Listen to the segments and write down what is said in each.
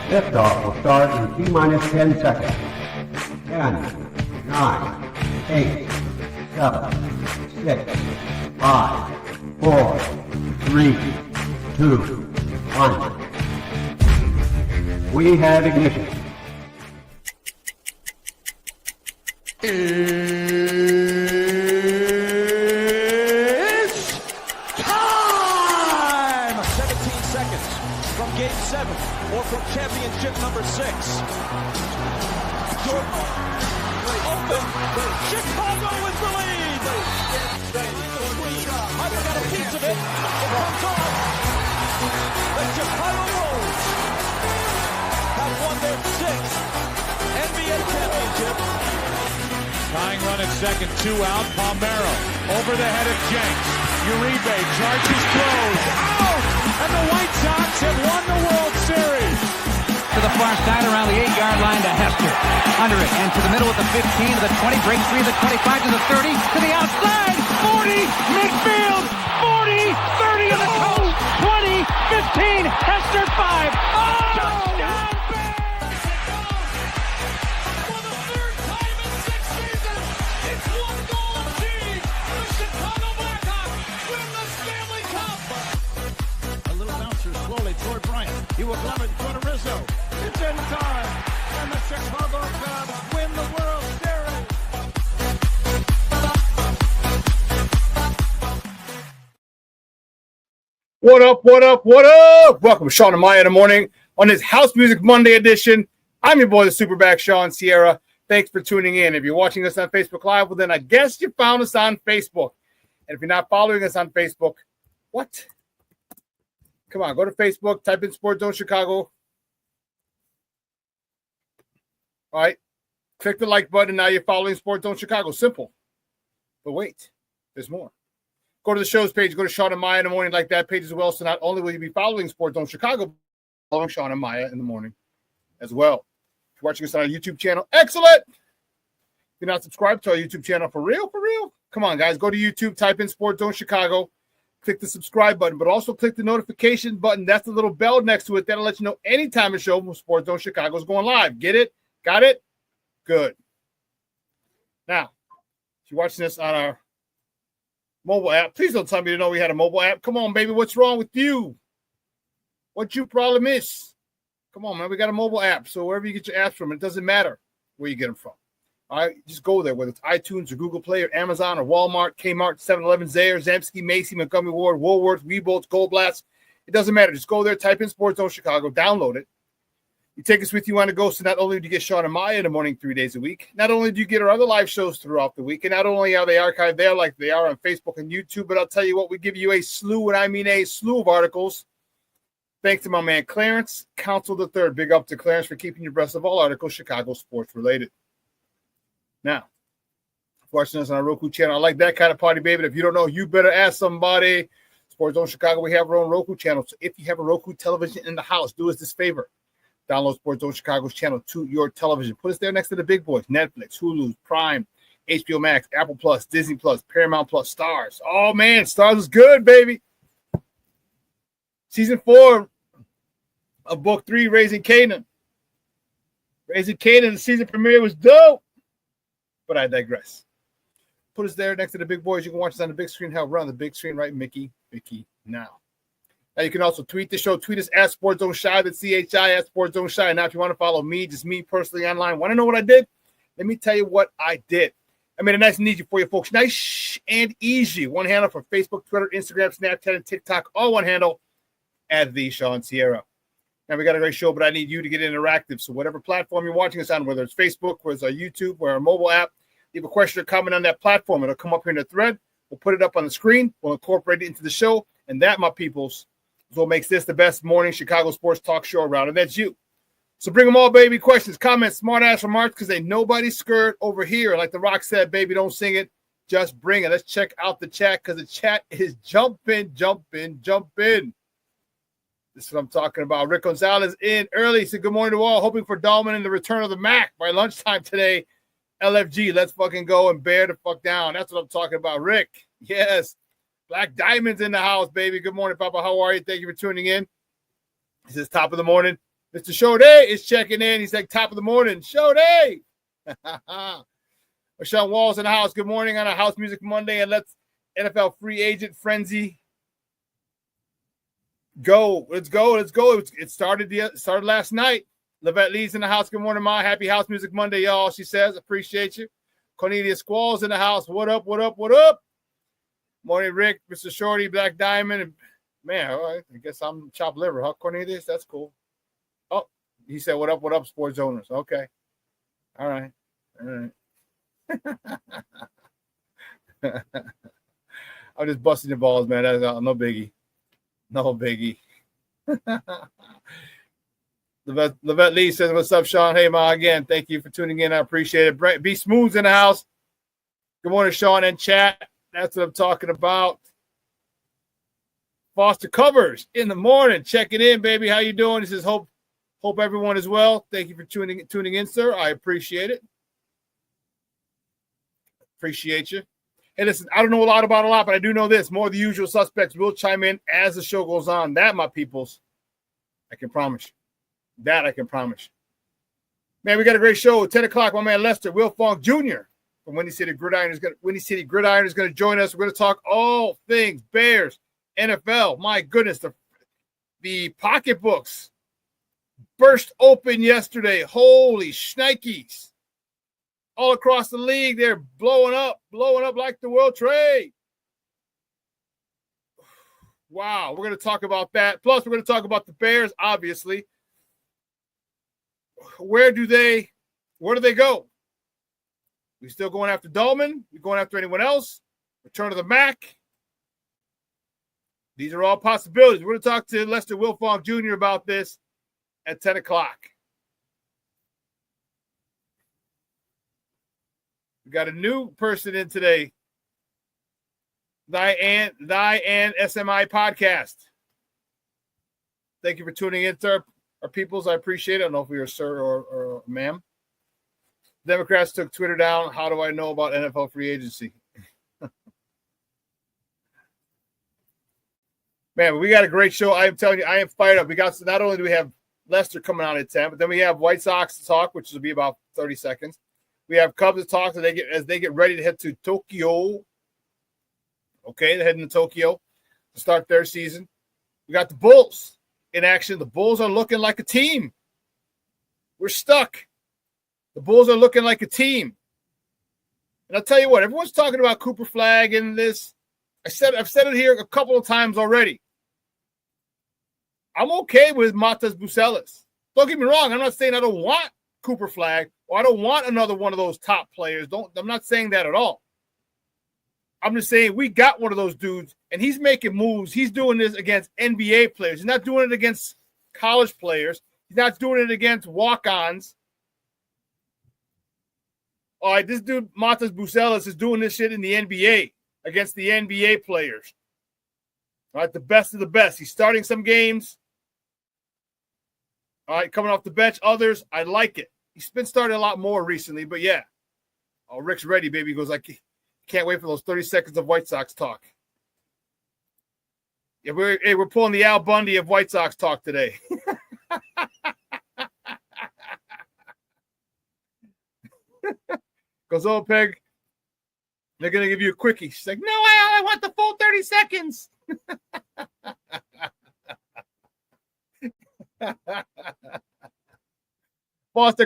Liftoff will start in T-minus 10 seconds. 10, 9, 8, 7, 6, 5, 4, 3, 2, 1. We have ignition. It's time! 17 seconds from Game 7 or from championship number 6. Jordan open. Chicago with the lead. I've got a piece of it. It comes off. The Chicago Bulls have won their 6th NBA championship. Tying run at second, 2 out. Palmero over the head of Jenks. Uribe charges throws. Out! And the White Sox have won the World Series. To the far side around the 8-yard line to Hester. Under it and to the middle at the 15, to the 20, break 3, the 25 to the 30, to the outside. 40, midfield. 40, 30 to the coast. 20, 15, Hester 5. Oh! Touchdown! He will glove it for Rizzo. It's in time. And the Chicago Cubs win the World Series. What up, what up, what up? Welcome to Shawn and Maya in the morning on this House Music Monday edition. I'm your boy, the SuperBack, Shawn Sierra. Thanks for tuning in. If you're watching us on Facebook Live, well, then I guess you found us on Facebook. And if you're not following us on Facebook, what? Come on, go to Facebook, type in Sports Zone Chicago. All right. Click the like button. Now you're following Sports Zone Chicago. Simple. But wait, there's more. Go to the show's page. Go to Shawn and Maya in the morning, like that page as well. So not only will you be following Sports Zone Chicago, following Shawn and Maya in the morning as well. If you're watching us on our YouTube channel, excellent. If you're not subscribed to our YouTube channel, for real, come on, guys. Go to YouTube, type in Sports Zone Chicago. Click the subscribe button, but also click the notification button. That's the little bell next to it. That'll let you know anytime a show from Sports Zone Chicago is going live. Get it? Got it? Good. Now, if you're watching this on our mobile app, please don't tell me you know we had a mobile app. Come on, baby. What's wrong with you? What your problem is? Come on, man. We got a mobile app. So wherever you get your apps from, it doesn't matter where you get them from. All right, just go there, whether it's iTunes or Google Play or Amazon or Walmart, Kmart, 7-Eleven, Zayre, Zamsky, Macy, Montgomery Ward, Woolworths, Weebolts, Gold Blast. It doesn't matter. Just go there, type in Sports Zone Chicago, download it. You take us with you on the go, so not only do you get Shawn and Maya in the morning 3 days a week, not only do you get our other live shows throughout the week, and not only are they archived there like they are on Facebook and YouTube, but I'll tell you what, we give you a slew, and I mean a slew of articles. Thanks to my man Clarence, Counsel III. Big up to Clarence for keeping you abreast of all articles Chicago sports related. Now, watching us on our Roku channel, I like that kind of party, baby. If you don't know, you better ask somebody. Sports Zone Chicago, we have our own Roku channel. So if you have a Roku television in the house, do us this favor. Download Sports Zone Chicago's channel to your television. Put us there next to the big boys. Netflix, Hulu, Prime, HBO Max, Apple Plus, Disney Plus, Paramount Plus, Stars. Oh, man, Stars is good, baby. Season 4 of Book 3, Raising Canaan. Raising Canaan, the season premiere was dope. But I digress. Put us there next to the big boys. You can watch us on the big screen. Hell, we're on the big screen, right? Mickey now. Now, you can also tweet the show. Tweet us at Sports Zone Shy, that's CHI at Sports Zone Shy. Now, if you want to follow me, just me personally online, want to know what I did? Let me tell you what I did. I made it nice and easy for you folks. Nice and easy. One handle for Facebook, Twitter, Instagram, Snapchat, and TikTok. All one handle at the Shawn Sierra. Now, we got a great show, but I need you to get interactive. So whatever platform you're watching us on, whether it's Facebook, whether it's our YouTube, or our mobile app, leave a question or comment on that platform. It'll come up here in the thread. We'll put it up on the screen. We'll incorporate it into the show. And that, my peoples, is what makes this the best morning Chicago sports talk show around. And that's you. So bring them all, baby. Questions, comments, smart-ass remarks, because ain't nobody scared over here. Like The Rock said, baby, don't sing it. Just bring it. Let's check out the chat, because the chat is jumping. This is what I'm talking about. Rick Gonzalez in early. He said, good morning to all. Hoping for Dahlman and the return of the Mac by lunchtime today. LFG, let's fucking go and bear the fuck down. That's what I'm talking about. Rick, yes. Black Diamond's in the house, baby. Good morning, Papa. How are you? Thank you for tuning in. This is top of the morning. Mr. Shode is checking in. He's like top of the morning. Shode! Shawn Wall's in the house. Good morning on a House Music Monday, and let's NFL free agent frenzy go. Let's go. Let's go. It started last night. Levette Lee's in the house. Good morning, Ma. Happy House Music Monday, y'all. She says, appreciate you. Cornelia Squall's in the house. What up? What up? What up? Morning, Rick, Mr. Shorty, Black Diamond. And man, all right. I guess I'm chopped liver, huh, Cornelius? That's cool. Oh, he said, what up, sports owners? Okay. All right. All right. I'm just busting your balls, man. That's no biggie. No biggie. Levette Lee says, what's up, Shawn? Hey, Ma, again, thank you for tuning in. I appreciate it. Brett B. Smooth's in the house. Good morning, Shawn, and chat. That's what I'm talking about. Foster Covers in the morning. Checking in, baby. How you doing? He says, hope everyone is well. Thank you for tuning in, sir. I appreciate it. Appreciate you. Hey, listen, I don't know a lot, but I do know this. More of the usual suspects will chime in as the show goes on. That, my peoples, I can promise you. That I can promise you. Man, we got a great show. 10 o'clock, my man Lester, Wiltfong Jr. from Windy City Gridiron is going to join us. We're going to talk all things Bears, NFL. My goodness, the pocketbooks burst open yesterday. Holy shnikes. All across the league, they're blowing up like the World Trade. Wow, we're going to talk about that. Plus, we're going to talk about the Bears, obviously. Where do they go? We still going after Dolman? We going after anyone else? Return of the Mac? These are all possibilities. We're going to talk to Lester Wiltfong Jr. about this at 10 o'clock. We got a new person in today. Thy and SMI podcast. Thank you for tuning in to our peoples. I appreciate it. I don't know if we are sir or ma'am. Democrats took Twitter down. How do I know about NFL free agency? Man, we got a great show. I am telling you, I am fired up. We got not only do we have Lester coming on at 10, but then we have White Sox to talk, which will be about 30 seconds. We have Cubs to talk as they get ready to head to Tokyo. Okay, they're heading to Tokyo to start their season. We got the Bulls in action. The Bulls are looking like a team. We're stuck. The Bulls are looking like a team. And I'll tell you what, everyone's talking about Cooper Flagg and this. I've said it here a couple of times already. I'm okay with Matas Bucelis. Don't get me wrong. I'm not saying I don't want Cooper Flagg or I don't want another one of those top players. I'm not saying that at all. I'm just saying we got one of those dudes, and he's making moves. He's doing this against NBA players. He's not doing it against college players. He's not doing it against walk-ons. All right, this dude, Matas Bucelis, is doing this shit in the NBA against the NBA players. All right, the best of the best. He's starting some games. All right, coming off the bench. Others, I like it. He's been starting a lot more recently, but yeah. Oh, Rick's ready, baby. He goes like, can't wait for those 30 seconds of White Sox talk. Yeah, we're pulling the Al Bundy of White Sox talk today. Goes, oh, Peg, they're going to give you a quickie. She's like, no, I want the full 30 seconds. Foster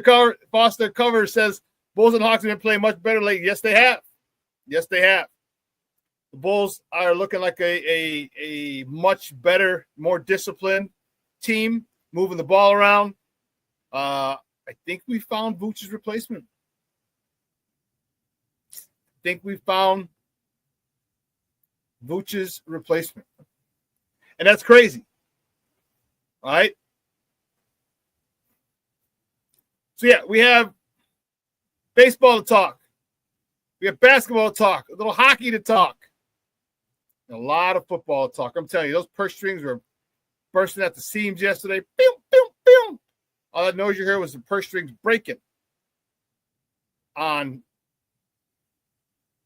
Cover says, Bulls and Hawks have been playing much better lately. Yes, they have. Yes, they have. The Bulls are looking like a much better, more disciplined team, moving the ball around. I think we found Vooch's replacement. And that's crazy. All right. So, yeah, we have baseball to talk. We have basketball to talk, a little hockey to talk, and a lot of football to talk. I'm telling you, those purse strings were bursting at the seams yesterday. Pew, pew, pew. All that noise you heard was the purse strings breaking on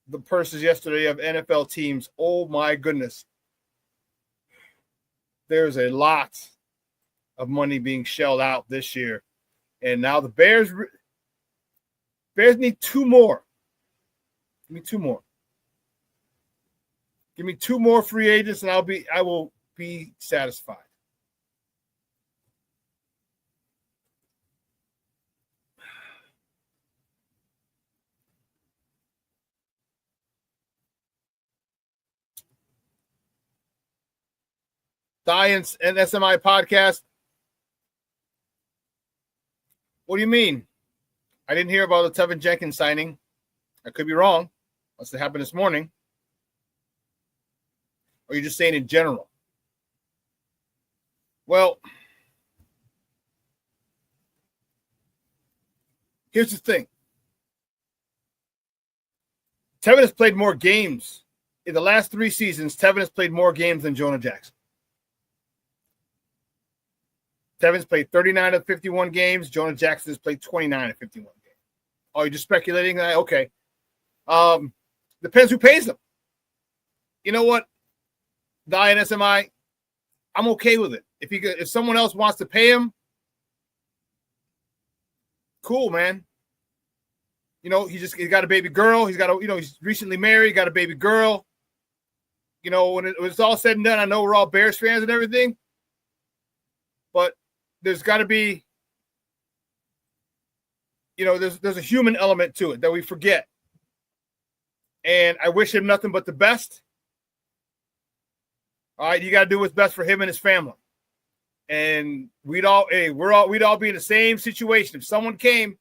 the purses yesterday of NFL teams. Oh, my goodness. There's a lot of money being shelled out this year. And now the Bears need 2 more. Give me 2 more. Give me 2 more free agents, and I will be satisfied. Science and SMI podcast. What do you mean? I didn't hear about the Tevinjenkins signing. I could be wrong. Must have happened this morning. Or you're just saying in general? Well, here's the thing. Tevin has played more games. In the last 3 seasons, Tevin has played more games than Jonah Jackson. Tevin's played 39 of 51 games. Jonah Jackson has played 29 of 51 games. Oh, you're just speculating? Okay. Depends who pays them. You know what? Die and SMI, I'm okay with it. If someone else wants to pay him, cool, man. You know, he got a baby girl. He's recently married, got a baby girl. You know, when it's all said and done, I know we're all Bears fans and everything, but there's got to be, you know, there's a human element to it that we forget. And I wish him nothing but the best. All right, you got to do what's best for him and his family. And we'd all be in the same situation. If someone came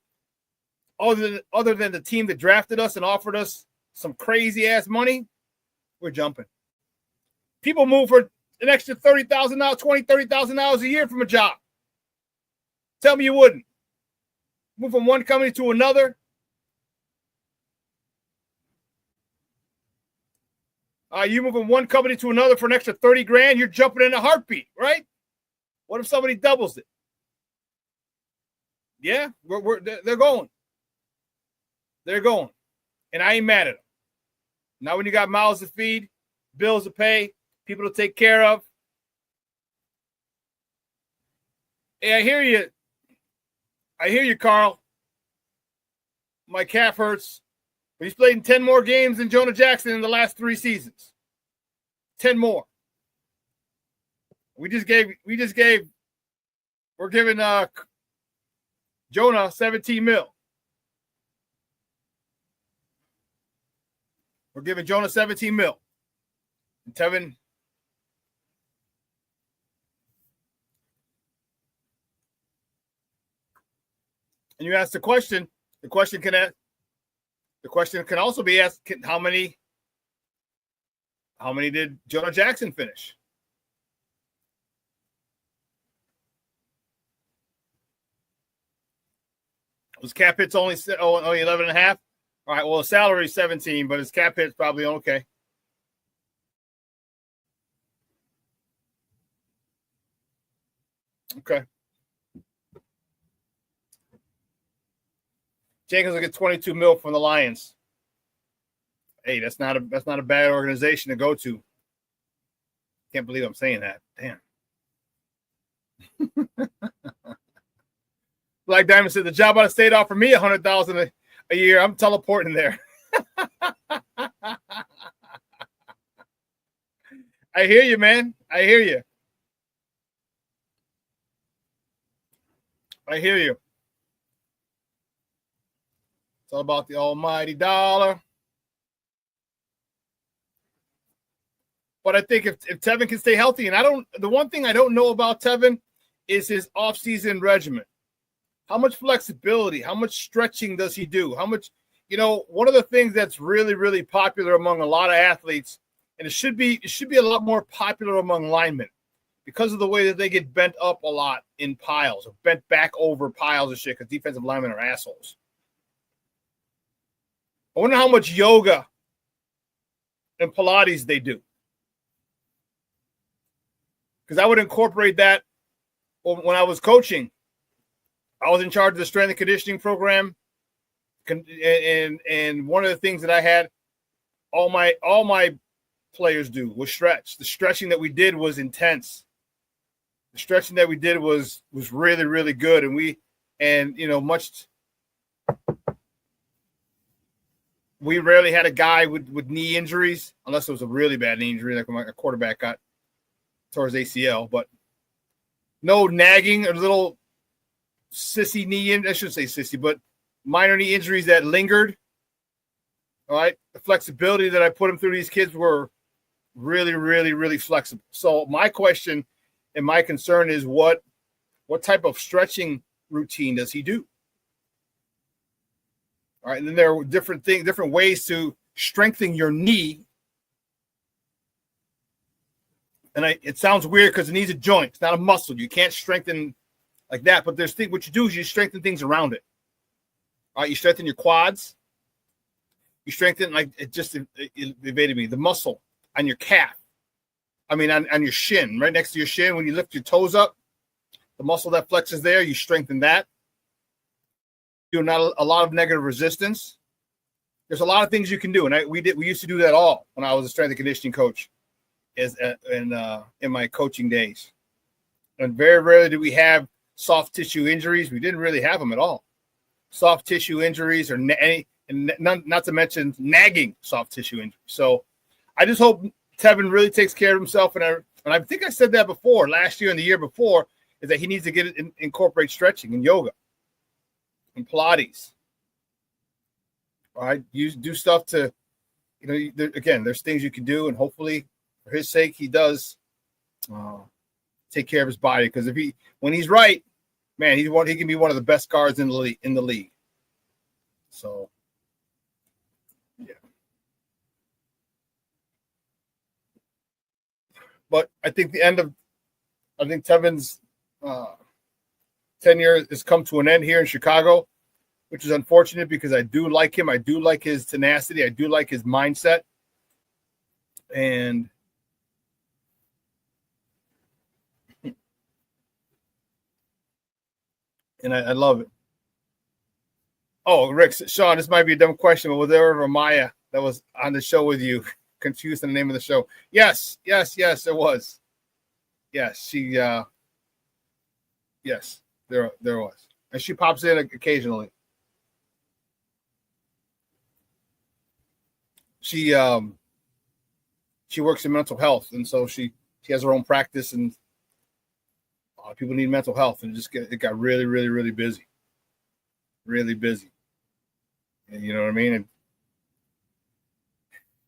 other than the team that drafted us and offered us some crazy ass money, we're jumping. People move for an extra $30,000, $30,000 a year from a job. Tell me you wouldn't. Move from one company to another. You move from one company to another for an extra 30 grand, you're jumping in a heartbeat, right? What if somebody doubles it? Yeah, they're going. They're going. And I ain't mad at them. Now when you got mouths to feed, bills to pay, people to take care of. Hey, I hear you. I hear you, Carl. My calf hurts. But he's played in 10 more games than Jonah Jackson in the last 3 seasons. 10 more. We're giving Jonah 17 mil. We're giving Jonah 17 mil. And Tevin. And you ask the question can also be asked, how many did Jonah Jackson finish? His cap hit's only 11 and a half. All right, well, his salary is 17, but his cap hit's probably okay. Okay. Jenkins will get 22 mil from the Lions. Hey, that's not a bad organization to go to. Can't believe I'm saying that. Damn. Black Diamond said the job out of state offered me $100,000 a year. I'm teleporting there. I hear you, man. I hear you. I hear you. It's all about the almighty dollar. But I think if Tevin can stay healthy, and the one thing I don't know about Tevin is his offseason regimen. How much flexibility, how much stretching does he do? How much, one of the things that's really, really popular among a lot of athletes, and it should be a lot more popular among linemen because of the way that they get bent up a lot in piles or bent back over piles of shit because defensive linemen are assholes. I wonder how much yoga and Pilates they do. Because I would incorporate that when I was coaching. I was in charge of the strength and conditioning program. And one of the things that I had all my players do was stretch. The stretching that we did was intense. The stretching that we did was really, really good. And we rarely had a guy with knee injuries, unless it was a really bad knee injury, like when a quarterback got towards ACL. But no nagging or little sissy knee I shouldn't say sissy, but minor knee injuries that lingered. All right. The flexibility that I put them through, these kids were really, really, really flexible. So my question and my concern is what type of stretching routine does he do? All right. And then there are different ways to strengthen your knee. And it sounds weird because the knee's a joint. It's not a muscle. You can't strengthen like that. But what you do is you strengthen things around it. All right. You strengthen your quads. You strengthen, like it just evaded me, the muscle on your calf. I mean, on your shin, right next to your shin. When you lift your toes up, the muscle that flexes there, you strengthen that. You're not a lot of negative resistance. There's a lot of things you can do. And we used to do that all when I was a strength and conditioning coach in my coaching days. And very rarely did we have soft tissue injuries. We didn't really have them at all. Soft tissue injuries or not to mention nagging soft tissue injuries. So I just hope Tevin really takes care of himself. And I think I said that before, last year and the year before, is that he needs to incorporate stretching and yoga and Pilates. All right. Do stuff to, there's things you can do. And hopefully for his sake, he does take care of his body. Because when he's right, man, he can be one of the best guards in the league. So, yeah. But I think Tevin's tenure has come to an end here in Chicago, which is unfortunate because I do like him. I do like his tenacity. I do like his mindset. And I love it. Oh, Rick, Shawn, this might be a dumb question, but was there ever a Maya that was on the show with you? Confused in the name of the show. Yes, it was. Yes, yes, there was. And she pops in occasionally. She works in mental health, and so she has her own practice, and a lot of people need mental health, and it got really, really, really busy. Really busy. And you know what I mean?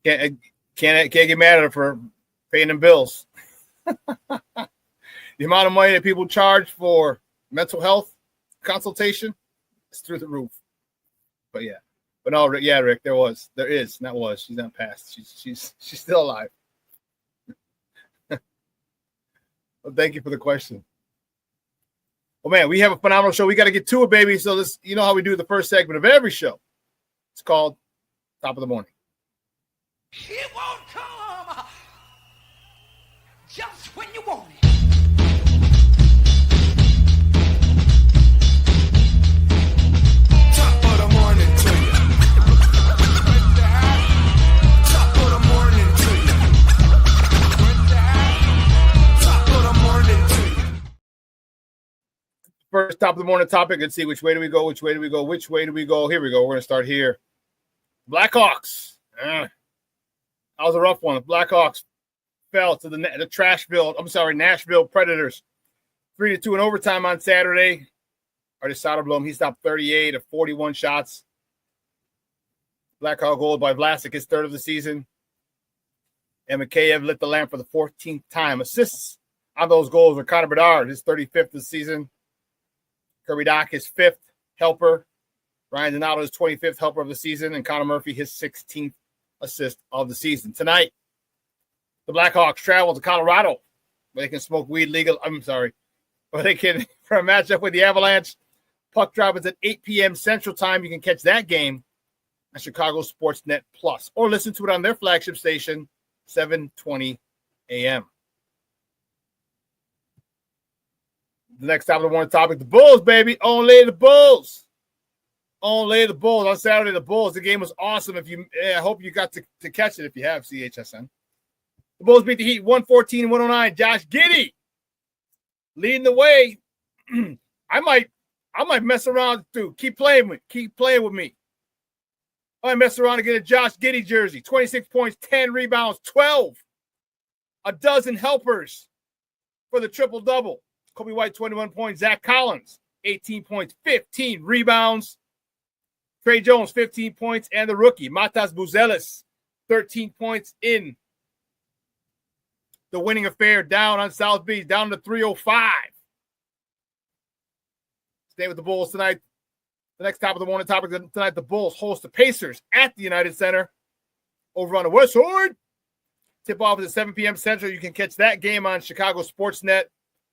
And can't get mad at her for paying them bills. The amount of money that people charge for mental health consultation is through the roof. But yeah. But no, yeah, Rick, there is, not was. She's not passed. She's still alive. Well, thank you for the question. Well, man, we have a phenomenal show. We got to get to it, baby. So you know how we do the first segment of every show. It's called Top of the Morning. It won't come just when you want it. Top of the morning to you. Top of the morning to you. Top of the morning to you. First top of the morning topic. Let's see which way do we go? Here we go. We're going to start here. Blackhawks. That was a rough one. The Blackhawks fell to the Nashville Predators. 3-2 in overtime on Saturday. Artis Soderblom, he stopped 38 of 41 shots. Blackhawk goal by Vlasic, his third of the season. And Mikheyev lit the lamp for the 14th time. Assists on those goals were Connor Bedard, his 35th of the season. Kirby Dach, his 5th helper. Ryan Donato, his 25th helper of the season. And Connor Murphy, his 16th assist of the season. Tonight, the Blackhawks travel to Colorado where they can smoke weed where they can, for a matchup with the Avalanche. Puck drop is at 8 p.m. Central Time. You can catch that game on Chicago Sportsnet Plus or listen to it on their flagship station, 7:20 a.m. The next top of the morning topic, the Bulls, baby. Only the Bulls. Only the Bulls. On Saturday, the Bulls. The game was awesome. I hope you got to catch it if you have CHSN. The Bulls beat the Heat 114-109. Josh Giddey leading the way. I might mess around, dude. Keep playing with me. I might mess around and get a Josh Giddey jersey. 26 points, 10 rebounds, 12. A dozen helpers for the triple-double. Kobe White, 21 points. Zach Collins, 18 points, 15 rebounds. Trey Jones, 15 points. And the rookie, Matas Buzelis, 13 points in the winning affair down on South Beach, down to 305. Stay with the Bulls tonight. The next top of the morning topic tonight, the Bulls host the Pacers at the United Center over on the West Side. Tip-off is at 7 p.m. Central. You can catch that game on Chicago Sportsnet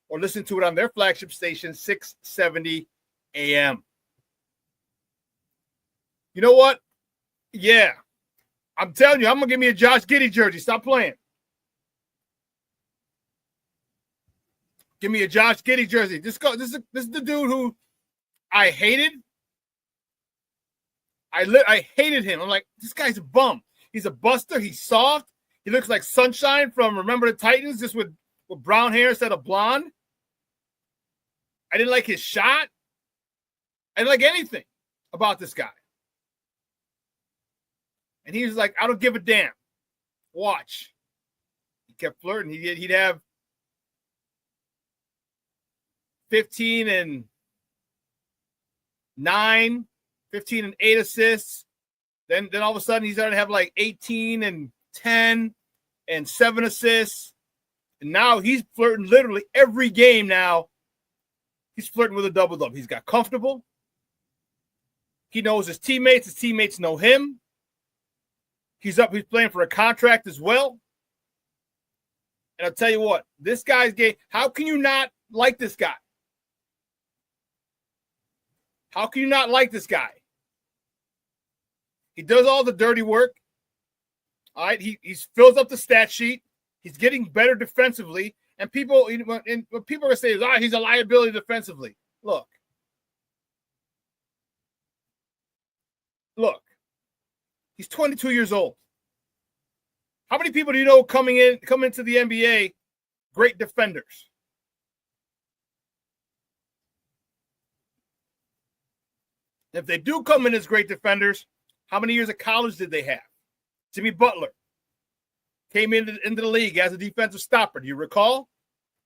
or listen to it on their flagship station, 670 a.m. You know what? Yeah. I'm telling you, I'm going to give me a Josh Giddey jersey. Stop playing. Give me a Josh Giddey jersey. This is the dude who I hated. I hated him. I'm like, this guy's a bum. He's a buster. He's soft. He looks like Sunshine from Remember the Titans, just with brown hair instead of blonde. I didn't like his shot. I didn't like anything about this guy. And he was like, I don't give a damn. Watch. He kept flirting. He'd have 15 and 9, 15 and 8 assists. Then all of a sudden, he's starting to have like 18 and 10 and 7 assists. And now he's flirting literally every game now. He's flirting with a double-double. He's got comfortable. He knows his teammates. His teammates know him. He's playing for a contract as well. And I'll tell you what, this guy's game, how can you not like this guy? How can you not like this guy? He does all the dirty work. All right, he fills up the stat sheet. He's getting better defensively. And people, when people are going to say, he's a liability defensively. Look. He's 22 years old. How many people do you know come into the NBA, great defenders? If they do come in as great defenders, how many years of college did they have? Jimmy Butler came into the league as a defensive stopper. Do you recall?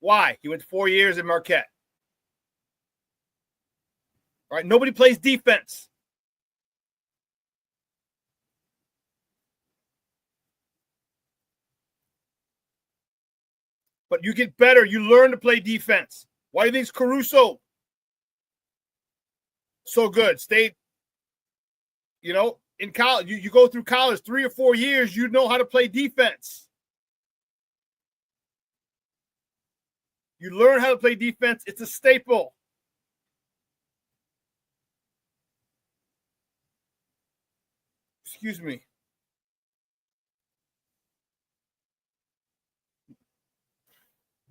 Why? He went 4 years at Marquette. All right, nobody plays defense. But you get better. You learn to play defense. Why do you think Caruso so good? Stayed, in college. You go through college 3 or 4 years, you know how to play defense. You learn how to play defense. It's a staple. Excuse me.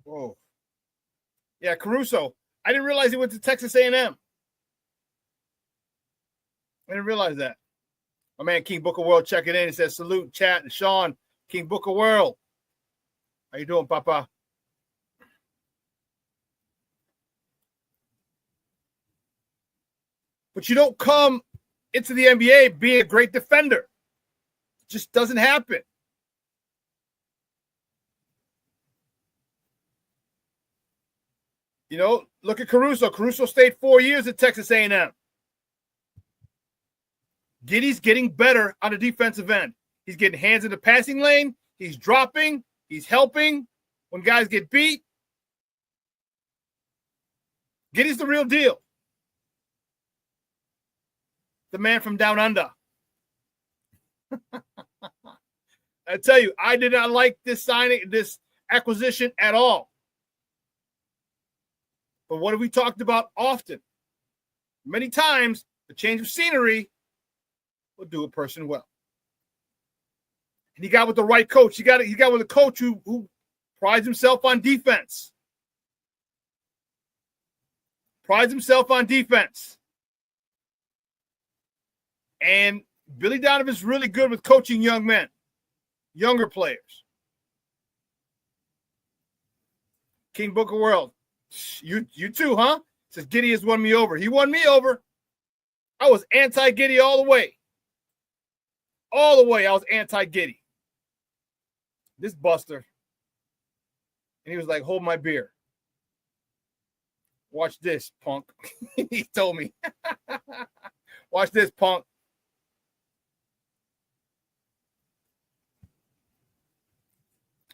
Whoa. Yeah, Caruso. I didn't realize he went to Texas A&M. I didn't realize that. My man King Booker World checking in. He says, salute, chat, and Shawn. King Booker World. How you doing, Papa? But you don't come into the NBA being a great defender. It just doesn't happen. Look at Caruso. Caruso stayed 4 years at Texas A&M. Giddey's getting better on the defensive end. He's getting hands in the passing lane. He's dropping. He's helping when guys get beat. Giddey's the real deal. The man from down under. I tell you, I did not like this acquisition at all. But what have we talked about often? Many times, the change of scenery will do a person well. And he got with the right coach. He got with a coach who prides himself on defense. Prides himself on defense. And Billy Donovan's really good with coaching young men, younger players. King Booker World. You too, huh? Says Giddy has won me over. He won me over. I was anti-Giddy all the way. All the way, I was anti-Giddy. This buster. And he was like, hold my beer. Watch this, punk. He told me. Watch this, punk.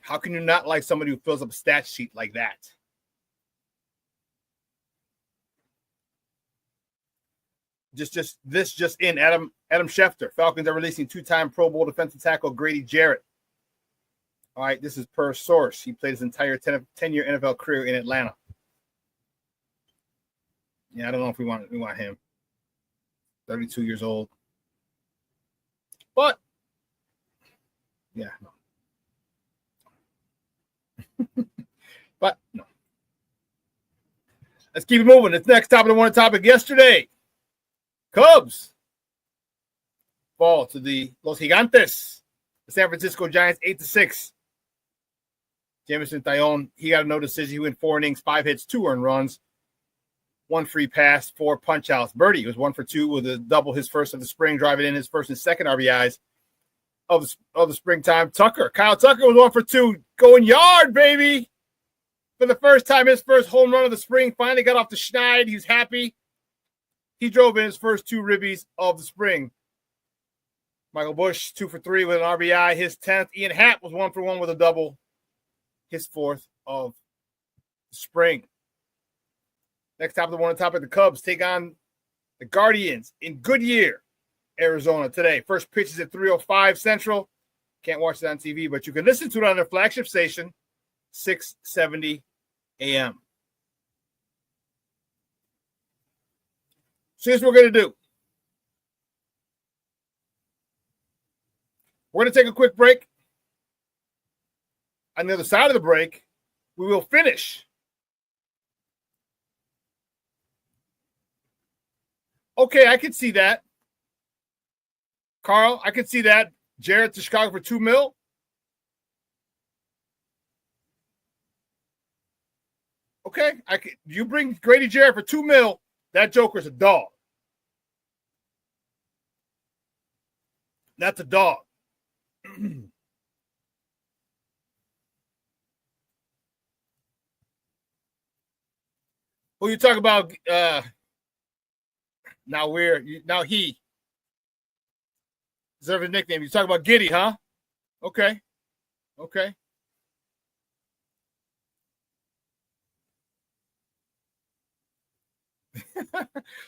How can you not like somebody who fills up a stat sheet like that? Just in. Adam Schefter. Falcons are releasing two-time Pro Bowl defensive tackle Grady Jarrett. All right, this is per source. He played his entire 10-year NFL career in Atlanta. Yeah, I don't know if we want him. 32 years old. But yeah, no. But no. Let's keep it moving. This next topic, the one topic yesterday. Cubs fall to the Los Gigantes. The San Francisco Giants 8-6. Jameson Taillon, he got a no decision. He went 4 innings, 5 hits, 2 earned runs, 1 free pass, 4 punch outs. Birdie was 1 for 2 with a double, his first of the spring, driving in his first and second RBIs of the springtime. Kyle Tucker was 1 for 2, going yard, baby. For the first time, his first home run of the spring. Finally got off the schneid. He was happy. He drove in his first 2 ribbies of the spring. Michael Busch, 2 for 3 with an RBI. His 10th. Ian Happ was 1 for 1 with a double. His 4th of the spring. Next topic, the Cubs take on the Guardians in Goodyear, Arizona today. First pitch is at 3:05 Central. Can't watch it on TV, but you can listen to it on their flagship station, 670 a.m. So here's what we're going to do. We're going to take a quick break. On the other side of the break, we will finish. Okay, I can see that. Carl, I can see that. Jarrett to Chicago for $2 million. Okay, you bring Grady Jarrett for $2 million. That Joker's a dog. That's a dog. Who you talk about? Now he deserves a nickname. You talk about Giddy, huh? Okay.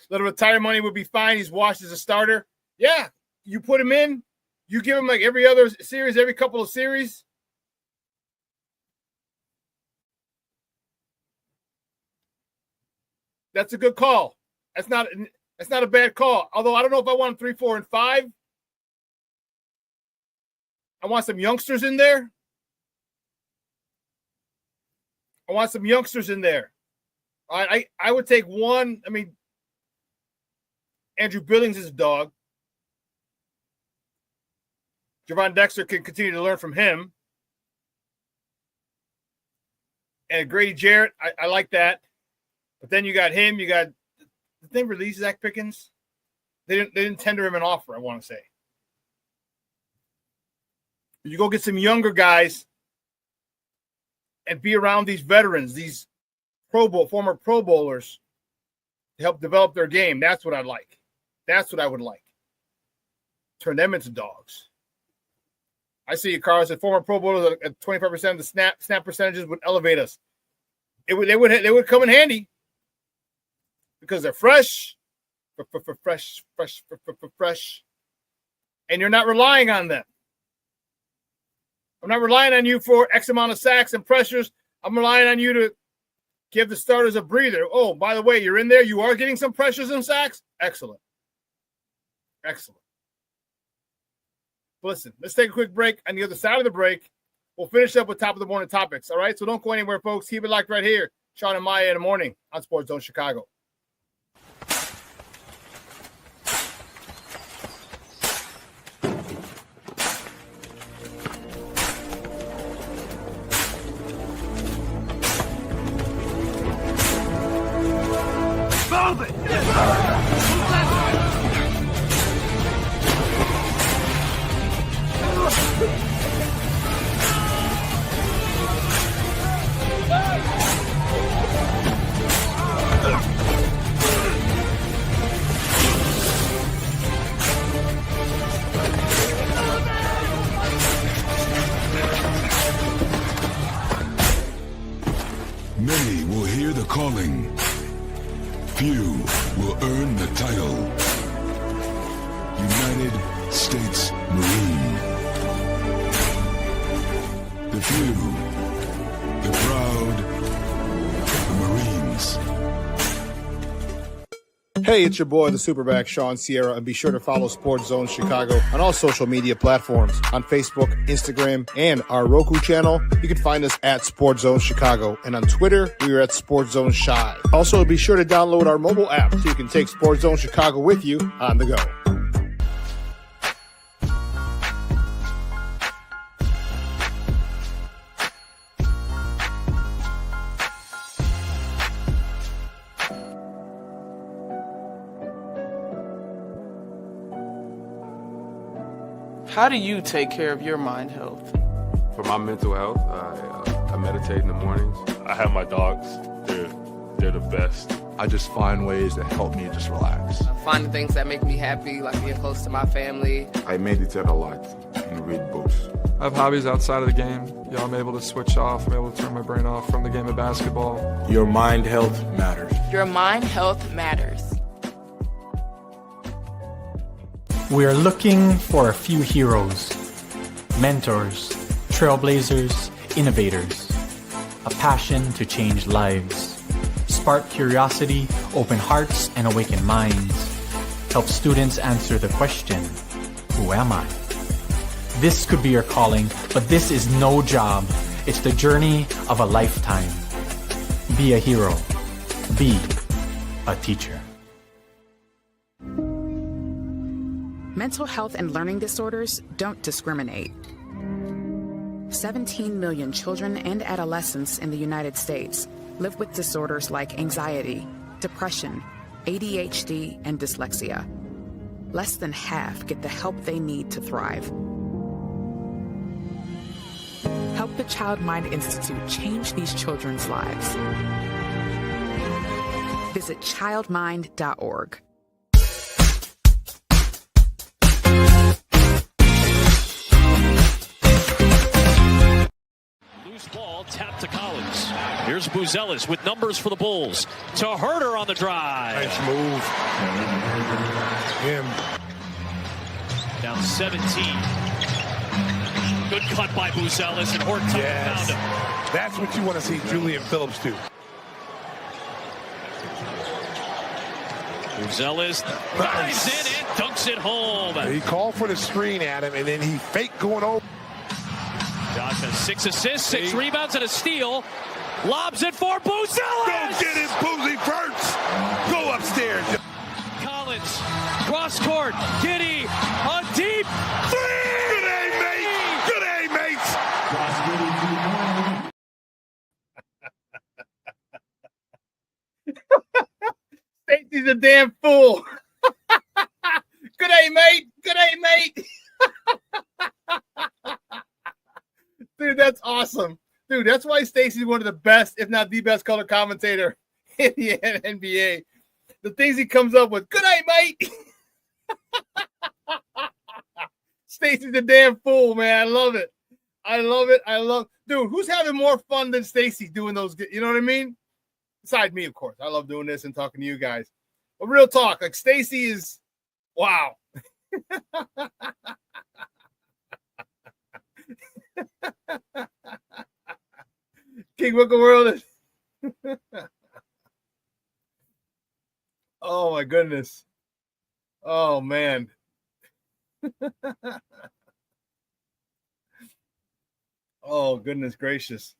Little retire money would be fine. He's washed as a starter. Yeah, you put him in. You give him like every other series, every couple of series. That's a good call. That's not a bad call. Although I don't know if I want 3, 4, and 5. I want some youngsters in there. I would take one. I mean, Andrew Billings is a dog. Gervon Dexter can continue to learn from him. And Grady Jarrett, I like that. But then you got him. You got, did they release Zach Pickens? They didn't tender him an offer, I want to say. You go get some younger guys and be around these veterans, these former Pro Bowlers, to help develop their game. That's what I'd like. That's what I would like. Turn them into dogs. I see you, Carl. Said former Pro Bowlers at 25% of the snap percentages would elevate us. They would come in handy because they're fresh, and you're not relying on them. I'm not relying on you for X amount of sacks and pressures. I'm relying on you to give the starters a breather. Oh, by the way, you're in there. You are getting some pressures and sacks. Excellent. Listen, let's take a quick break. On the other side of the break, we'll finish up with top of the morning topics. All right, so don't go anywhere, folks. Keep it locked right here. Shawn and Maya in the morning on Sports Zone Chicago. Move it! Many will hear the calling. Few will earn the title. United States Marine. The few, the proud, the Marines. Hey, it's your boy, the SuperBack, Shawn Sierra, and be sure to follow Sports Zone Chicago on all social media platforms, on Facebook, Instagram, and our Roku channel. You can find us at Sports Zone Chicago, and on Twitter, we are at Sports Zone Shy. Also, be sure to download our mobile app so you can take Sports Zone Chicago with you on the go. How do you take care of your mind health? For my mental health, I meditate in the mornings. I have my dogs. They're the best. I just find ways that help me just relax. Finding things that make me happy, like being close to my family. I meditate a lot and read books. I have hobbies outside of the game. I'm able to switch off. I'm able to turn my brain off from the game of basketball. Your mind health matters. Your mind health matters. We are looking for a few heroes, mentors, trailblazers, innovators, a passion to change lives, spark curiosity, open hearts, and awaken minds, help students answer the question, who am I? This could be your calling, but this is no job. It's the journey of a lifetime. Be a hero. Be a teacher. Mental health and learning disorders don't discriminate. 17 million children and adolescents in the United States live with disorders like anxiety, depression, ADHD, and dyslexia. Less than half get the help they need to thrive. Help the Child Mind Institute change these children's lives. Visit childmind.org. Ball tapped to Collins. Here's Buzelis with numbers for the Bulls. To Herter on the drive. Nice move. Him. Down 17. Good cut by Buzelis, and Horton found him. That's what you want to see Julian Phillips do. Buzelis dives in and dunks it home. He called for the screen at him, and then he faked going over. Josh has 6 assists, 6 rebounds, and a steal. Lobs it for Buzelis. Go get his boozy first. Go upstairs. Collins, cross court, Giddy, a deep three. Good aim, mate. Good aim, mates. Stacey's a damn fool. Good aim, mate. Good aim, mate. Dude, that's awesome. Dude, that's why Stacey's one of the best, if not the best color commentator in the NBA. The things he comes up with. Good night, mate. Stacey's a damn fool, man. I love it. I love it. Dude, who's having more fun than Stacey doing those? You know what I mean? Besides me, of course. I love doing this and talking to you guys. But real talk, like Stacey is, wow. King Book of World is oh my goodness. Oh man. Oh goodness gracious.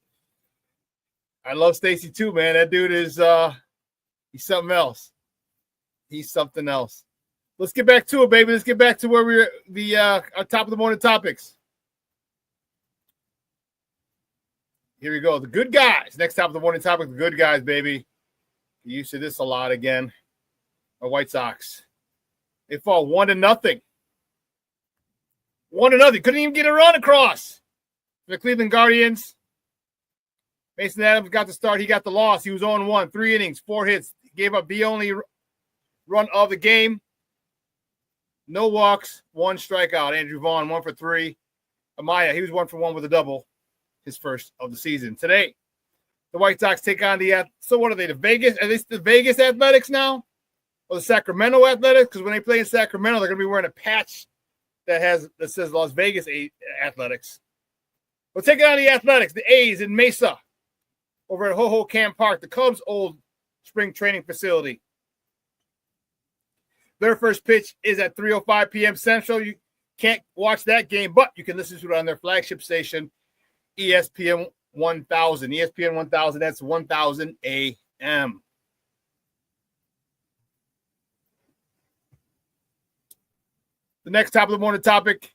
I love Stacey too, man. That dude is he's something else. He's something else. Let's get back to it, baby. Let's get back to where we're our top of the morning topics. Here we go. The good guys. Next top of the morning topic, the good guys, baby. You used to this a lot again. My White Sox. They fall 1-0. 1-0. Couldn't even get a run across. The Cleveland Guardians. Mason Adams got the start. He got the loss. He was 0-1. 3 innings, 4 hits. He gave up the only run of the game. No walks, 1 strikeout. Andrew Vaughn, 1 for 3. Amaya, he was 1 for 1 with a double. His first of the season. Today, the White Sox take on so what are they, the Vegas? Are they the Vegas Athletics now? Or the Sacramento Athletics? Because when they play in Sacramento, they're going to be wearing a patch that says Las Vegas Athletics. We'll take it on the Athletics, the A's in Mesa, over at Ho-Ho-Cam Park, the Cubs' old spring training facility. Their first pitch is at 3:05 p.m. Central. You can't watch that game, but you can listen to it on their flagship station, ESPN 1000. ESPN 1000, that's 1000 a.m. The next top of the morning topic.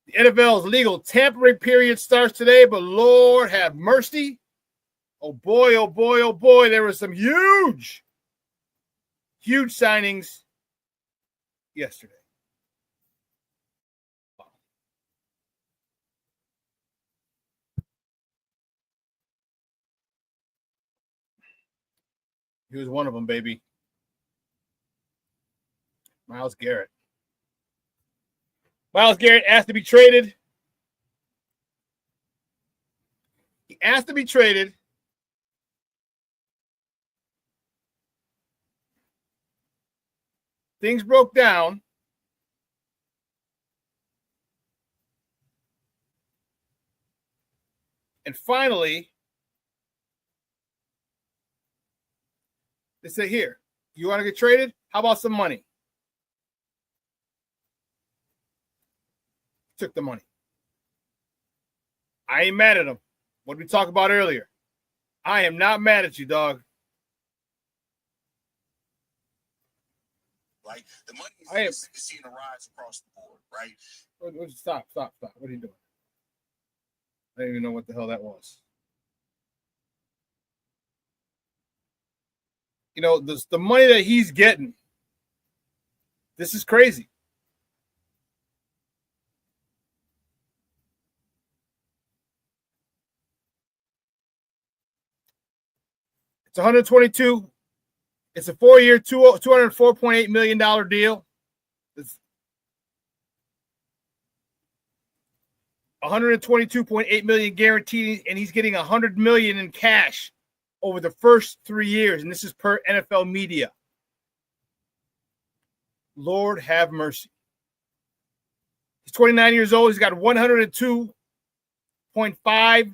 The NFL's legal tampering period starts today, but Lord have mercy. Oh boy, oh boy, oh boy. There were some huge signings yesterday. He was one of them, baby. Myles Garrett. Myles Garrett asked to be traded. He asked to be traded. Things broke down. And finally, they said, here, you want to get traded? How about some money? Took the money. I ain't mad at him. What did we talk about earlier? I am not mad at you, dog. Like the money is seeing a rise across the board, right? Stop. What are you doing? I don't even know what the hell that was. You know, the money that he's getting, this is crazy. It's 122. It's a 4-year, $204.8 million deal. It's $122.8 million guaranteed, and he's getting $100 million in cash over the first 3 years, and this is per NFL media. Lord have mercy. He's 29 years old. He's got 102.5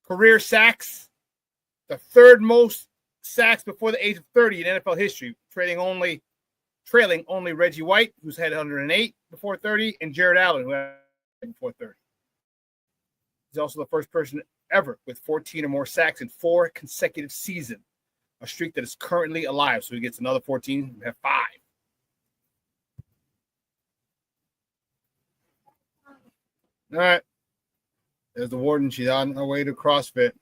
career sacks, the third most sacks before the age of 30 in NFL history, trailing only Reggie White, who's had 108 before 30, and Jared Allen, who had before 30. He's also the first person ever with 14 or more sacks in 4 consecutive seasons, a streak that is currently alive. So he gets another 14, we have 5. All right. There's the warden. She's on her way to CrossFit.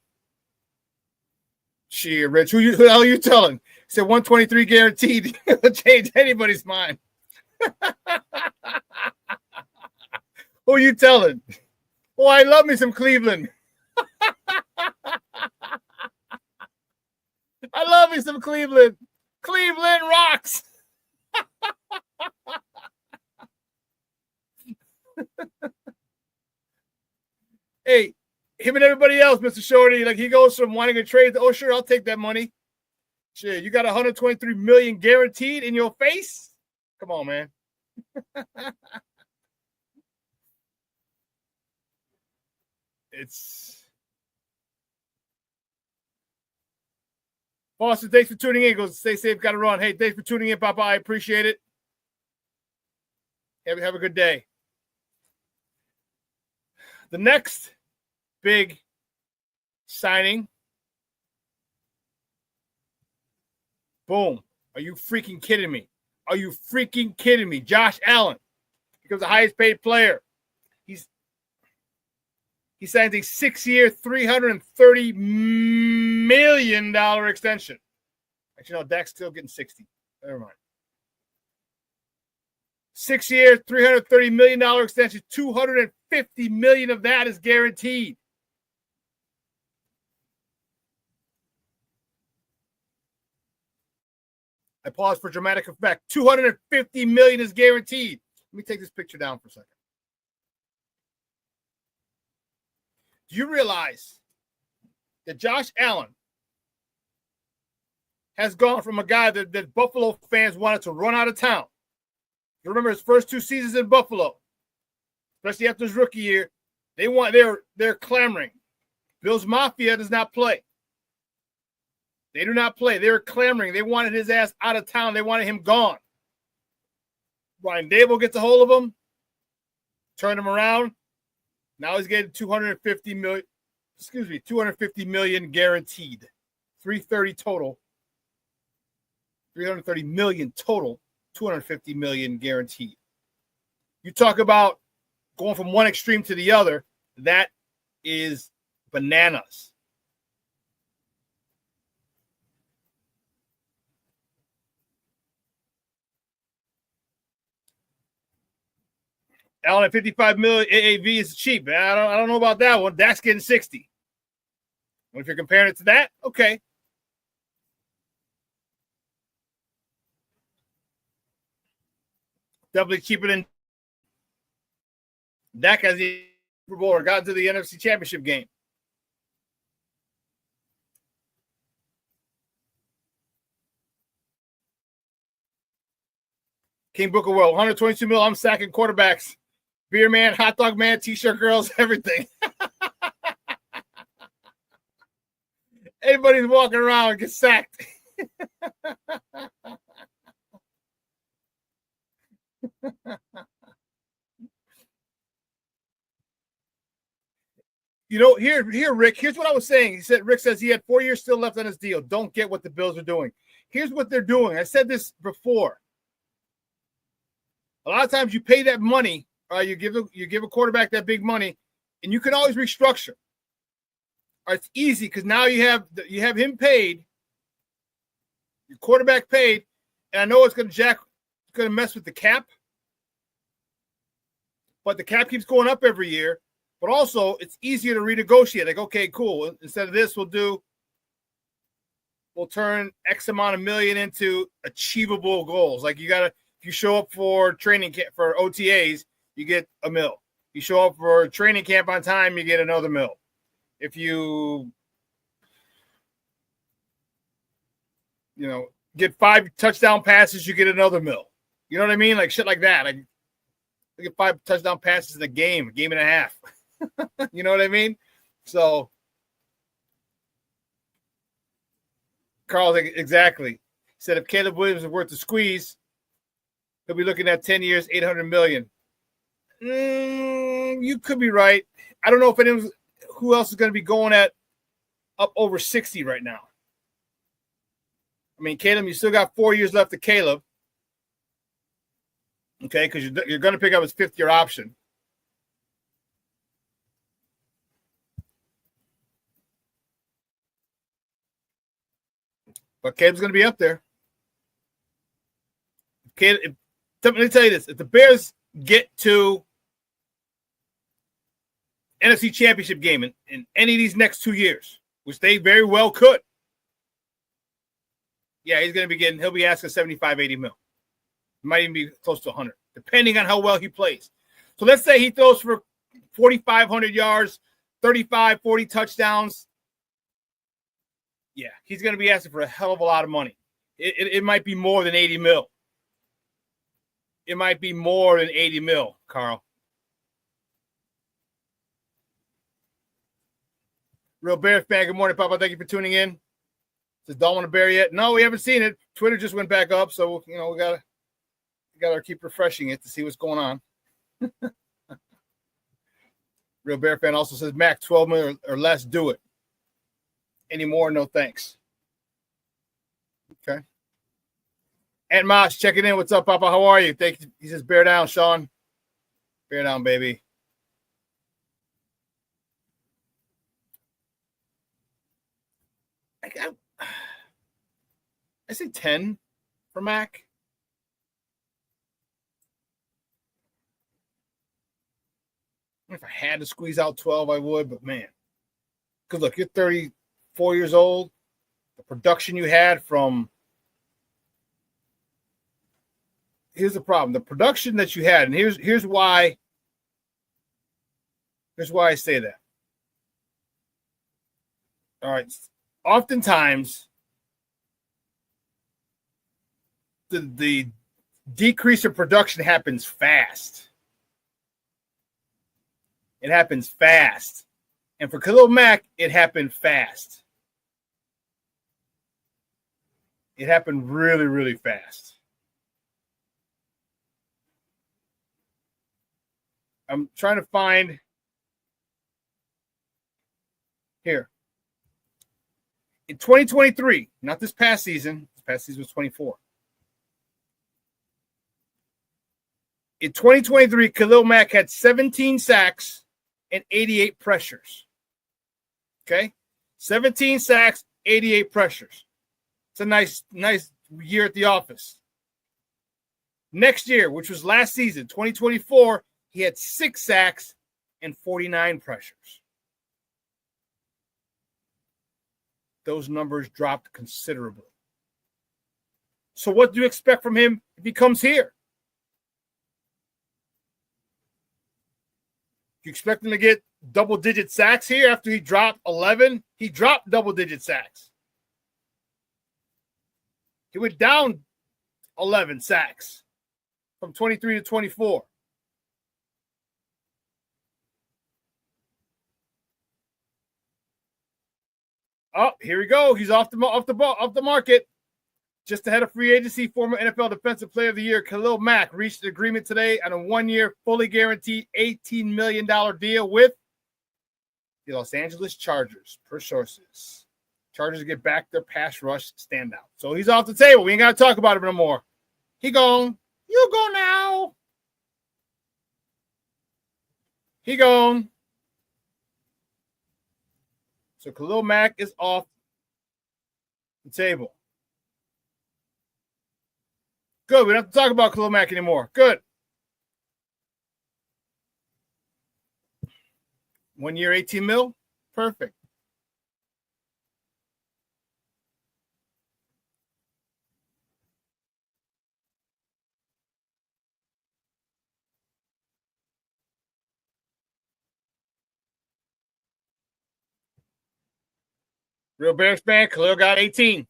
Rich, who the hell are you telling? He said 123 guaranteed. It'll change anybody's mind. Who are you telling? Oh, I love me some Cleveland. I love me some Cleveland. Cleveland rocks. Hey, him and everybody else, Mr. Shorty, like he goes from wanting to trade to, oh, sure, I'll take that money. Shit, you got 123 million guaranteed in your face? Come on, man. It's Boston, thanks for tuning in. Go stay safe, gotta run. Hey, thanks for tuning in, Papa. I appreciate it. Have a good day. The next big signing. Boom. Are you freaking kidding me? Are you freaking kidding me? Josh Allen becomes the highest paid player. He signs a 6-year, $330 million extension. Actually, no, Dak's still getting 60. Never mind. 6 years, $330 million extension, $250 million of that is guaranteed. I pause for dramatic effect. $250 million is guaranteed. Let me take this picture down for a second. Do you realize that Josh Allen has gone from a guy that Buffalo fans wanted to run out of town? You remember his first 2 seasons in Buffalo, especially after his rookie year, they're clamoring. Bills Mafia does not play. They do not play. They were clamoring. They wanted his ass out of town. They wanted him gone. Brian Dable gets a hold of him, turned him around. Now he's getting $250 million guaranteed. 330 total. 330 million total. 250 million guaranteed. You talk about going from one extreme to the other, that is bananas. Allen at 55 million AAV is cheap. I don't know about that one. Dak's getting 60. Well, if you're comparing it to that, okay. Definitely cheaper than Dak has the Super Bowl or got to the NFC Championship game. King Booker World, 122 mil. I'm sacking quarterbacks. Beer man, hot dog man, t-shirt girls, everything. Anybody's walking around and gets sacked. You know, here, Rick, here's what I was saying. Rick says he had 4 years still left on his deal. Don't get what the Bills are doing. Here's what they're doing. I said this before. A lot of times you pay that money, you give a quarterback that big money, and you can always restructure. It's easy because now you have him paid, your quarterback paid, and I know it's going to mess with the cap, but the cap keeps going up every year. But also, it's easier to renegotiate. Like, okay, cool. Instead of this, we'll turn X amount of million into achievable goals. Like if you show up for training camp for OTAs, you get $1 million. You show up for training camp on time, you get another $1 million. If you get 5 touchdown passes, you get another $1 million. You know what I mean? Like shit like that. Like you get 5 touchdown passes in a game and a half. You know what I mean? So Carl, exactly. He said if Caleb Williams is worth the squeeze, he'll be looking at 10 years, $800 million. You could be right. I don't know if who else is going to be going at up over 60 right now. I mean, Caleb, you still got 4 years left to Caleb. Okay, because you're going to pick up his 5th-year option. But Caleb's going to be up there. Caleb, let me tell you this. If the Bears get to NFC Championship game in any of these next 2 years, which they very well could, yeah, he'll be asking 75, 80 mil. Might even be close to 100, depending on how well he plays. So let's say he throws for 4,500 yards, 35, 40 touchdowns. Yeah, he's going to be asking for a hell of a lot of money. It might be more than 80 mil. It might be more than 80 mil, Carl. Real Bear fan, good morning, Papa. Thank you for tuning in. Says, don't want to bear yet. No, we haven't seen it. Twitter just went back up, so we gotta keep refreshing it to see what's going on. Real Bear fan also says, Mac, 12 million or less, do it. Any more? No thanks. Okay. Aunt Mosh checking in. What's up, Papa? How are you? Thank you. He says, bear down, Shawn. Bear down, baby. I I say 10 for Mac. If I had to squeeze out 12, I would, but man. Because look, you're 34 years old. The production you had from – here's the problem. The production that you had, and here's why I say that. All right. Oftentimes, the decrease in production happens fast. It happens fast. And for Khalil Mack, it happened fast. It happened really, really fast. I'm trying to find here. In 2023, not this past season. This past season was 24. In 2023, Khalil Mack had 17 sacks and 88 pressures. Okay? 17 sacks, 88 pressures. It's a nice year at the office. Next year, which was last season, 2024, he had 6 sacks and 49 pressures. Those numbers dropped considerably. So what do you expect from him if he comes here? You expect him to get double-digit sacks here after he dropped 11? He dropped double-digit sacks. He went down 11 sacks from 23 to 24. Oh, here we go. He's off the market. Just ahead of free agency, former NFL Defensive Player of the Year Khalil Mack reached an agreement today on a 1-year, fully guaranteed $18 million deal with the Los Angeles Chargers, per sources. Chargers get back their pass rush standout. So he's off the table. We ain't got to talk about him no more. He gone. You go now. He gone. So Khalil Mack is off the table. Good. We don't have to talk about Khalil Mack anymore. Good. 1 year, 18 mil. Perfect. Real Bears fan, Khalil got 18.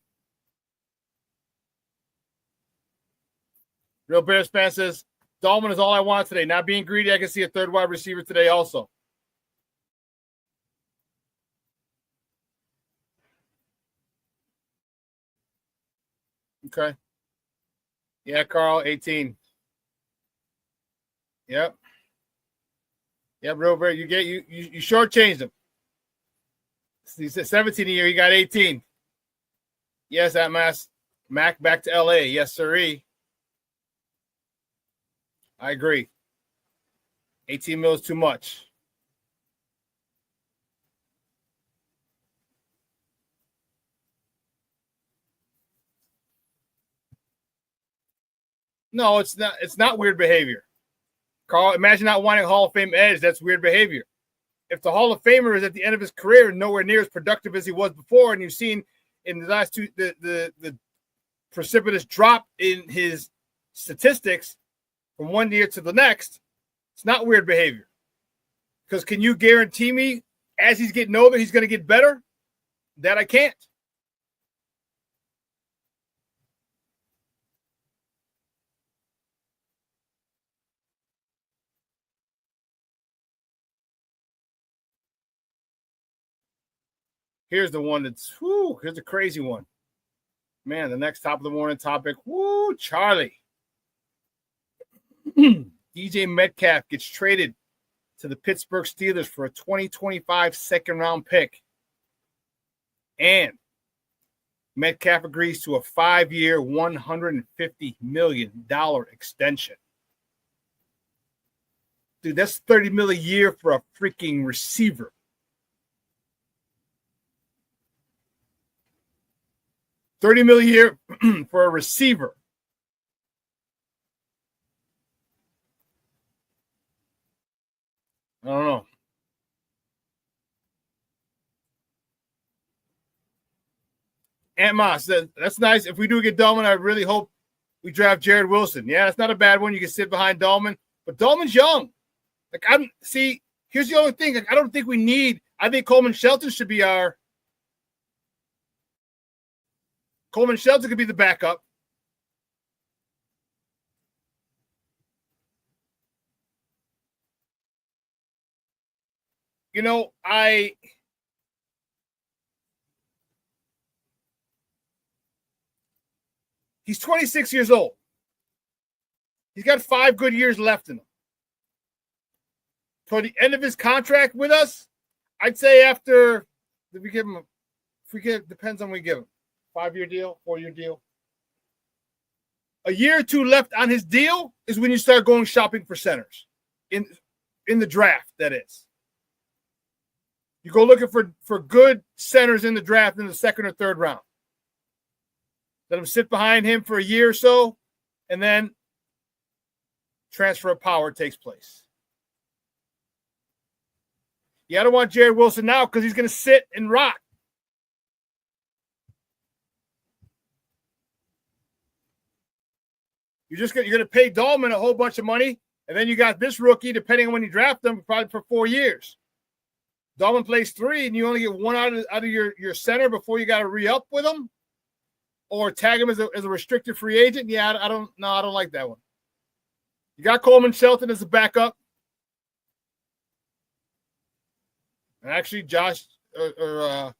Real Bears fan says, Dolman is all I want today. Not being greedy, I can see a third wide receiver today also. Okay. Yeah, Carl, 18. Yep. Yep, Real Bears, you shortchanged him. He said 17 a year, he got 18. Yes, that Mac back to LA. Yes, sirree. I agree. 18 mil is too much. No, it's not. It's not weird behavior. Carl, imagine not wanting a Hall of Fame edge. That's weird behavior. If the Hall of Famer is at the end of his career and nowhere near as productive as he was before, and you've seen in the last two the precipitous drop in his statistics from 1 year to the next, it's not weird behavior. Because can you guarantee me as he's getting older, he's going to get better? That I can't. Here's the one that's, here's a crazy one. Man, the next top of the morning topic, Charlie. DJ Metcalf gets traded to the Pittsburgh Steelers for a 2025 second-round pick. And Metcalf agrees to a 5-year, $150 million extension. Dude, that's $30 million a year for a freaking receiver. $30 million a year for a receiver. I don't know. Ant Moss said, that's nice. If we do get Dahlman, I really hope we draft Jared Wilson. Yeah, that's not a bad one. You can sit behind Dahlman, but Dahlman's young. Like, here's the only thing. Like, I don't think we need, I think Coleman Shelton should be Coleman Shelton could be the backup. You know, he's 26 years old. He's got 5 good years left in him. Toward the end of his contract with us, I'd say after we give him, depends on when we give him. 5-year deal, 4-year deal. A year or two left on his deal is when you start going shopping for centers in the draft, that is. You go looking for good centers in the draft in the 2nd or 3rd round. Let him sit behind him for a year or so, and then transfer of power takes place. You got to want Jared Wilson now because he's going to sit and rock. You're going to pay Dahlman a whole bunch of money, and then you got this rookie, depending on when you draft them, probably for 4 years. Dahlman plays 3, and you only get 1 out of your center before you got to re-up with him, or tag him as a restricted free agent. Yeah, I don't like that one. You got Coleman Shelton as a backup. And actually, Jonah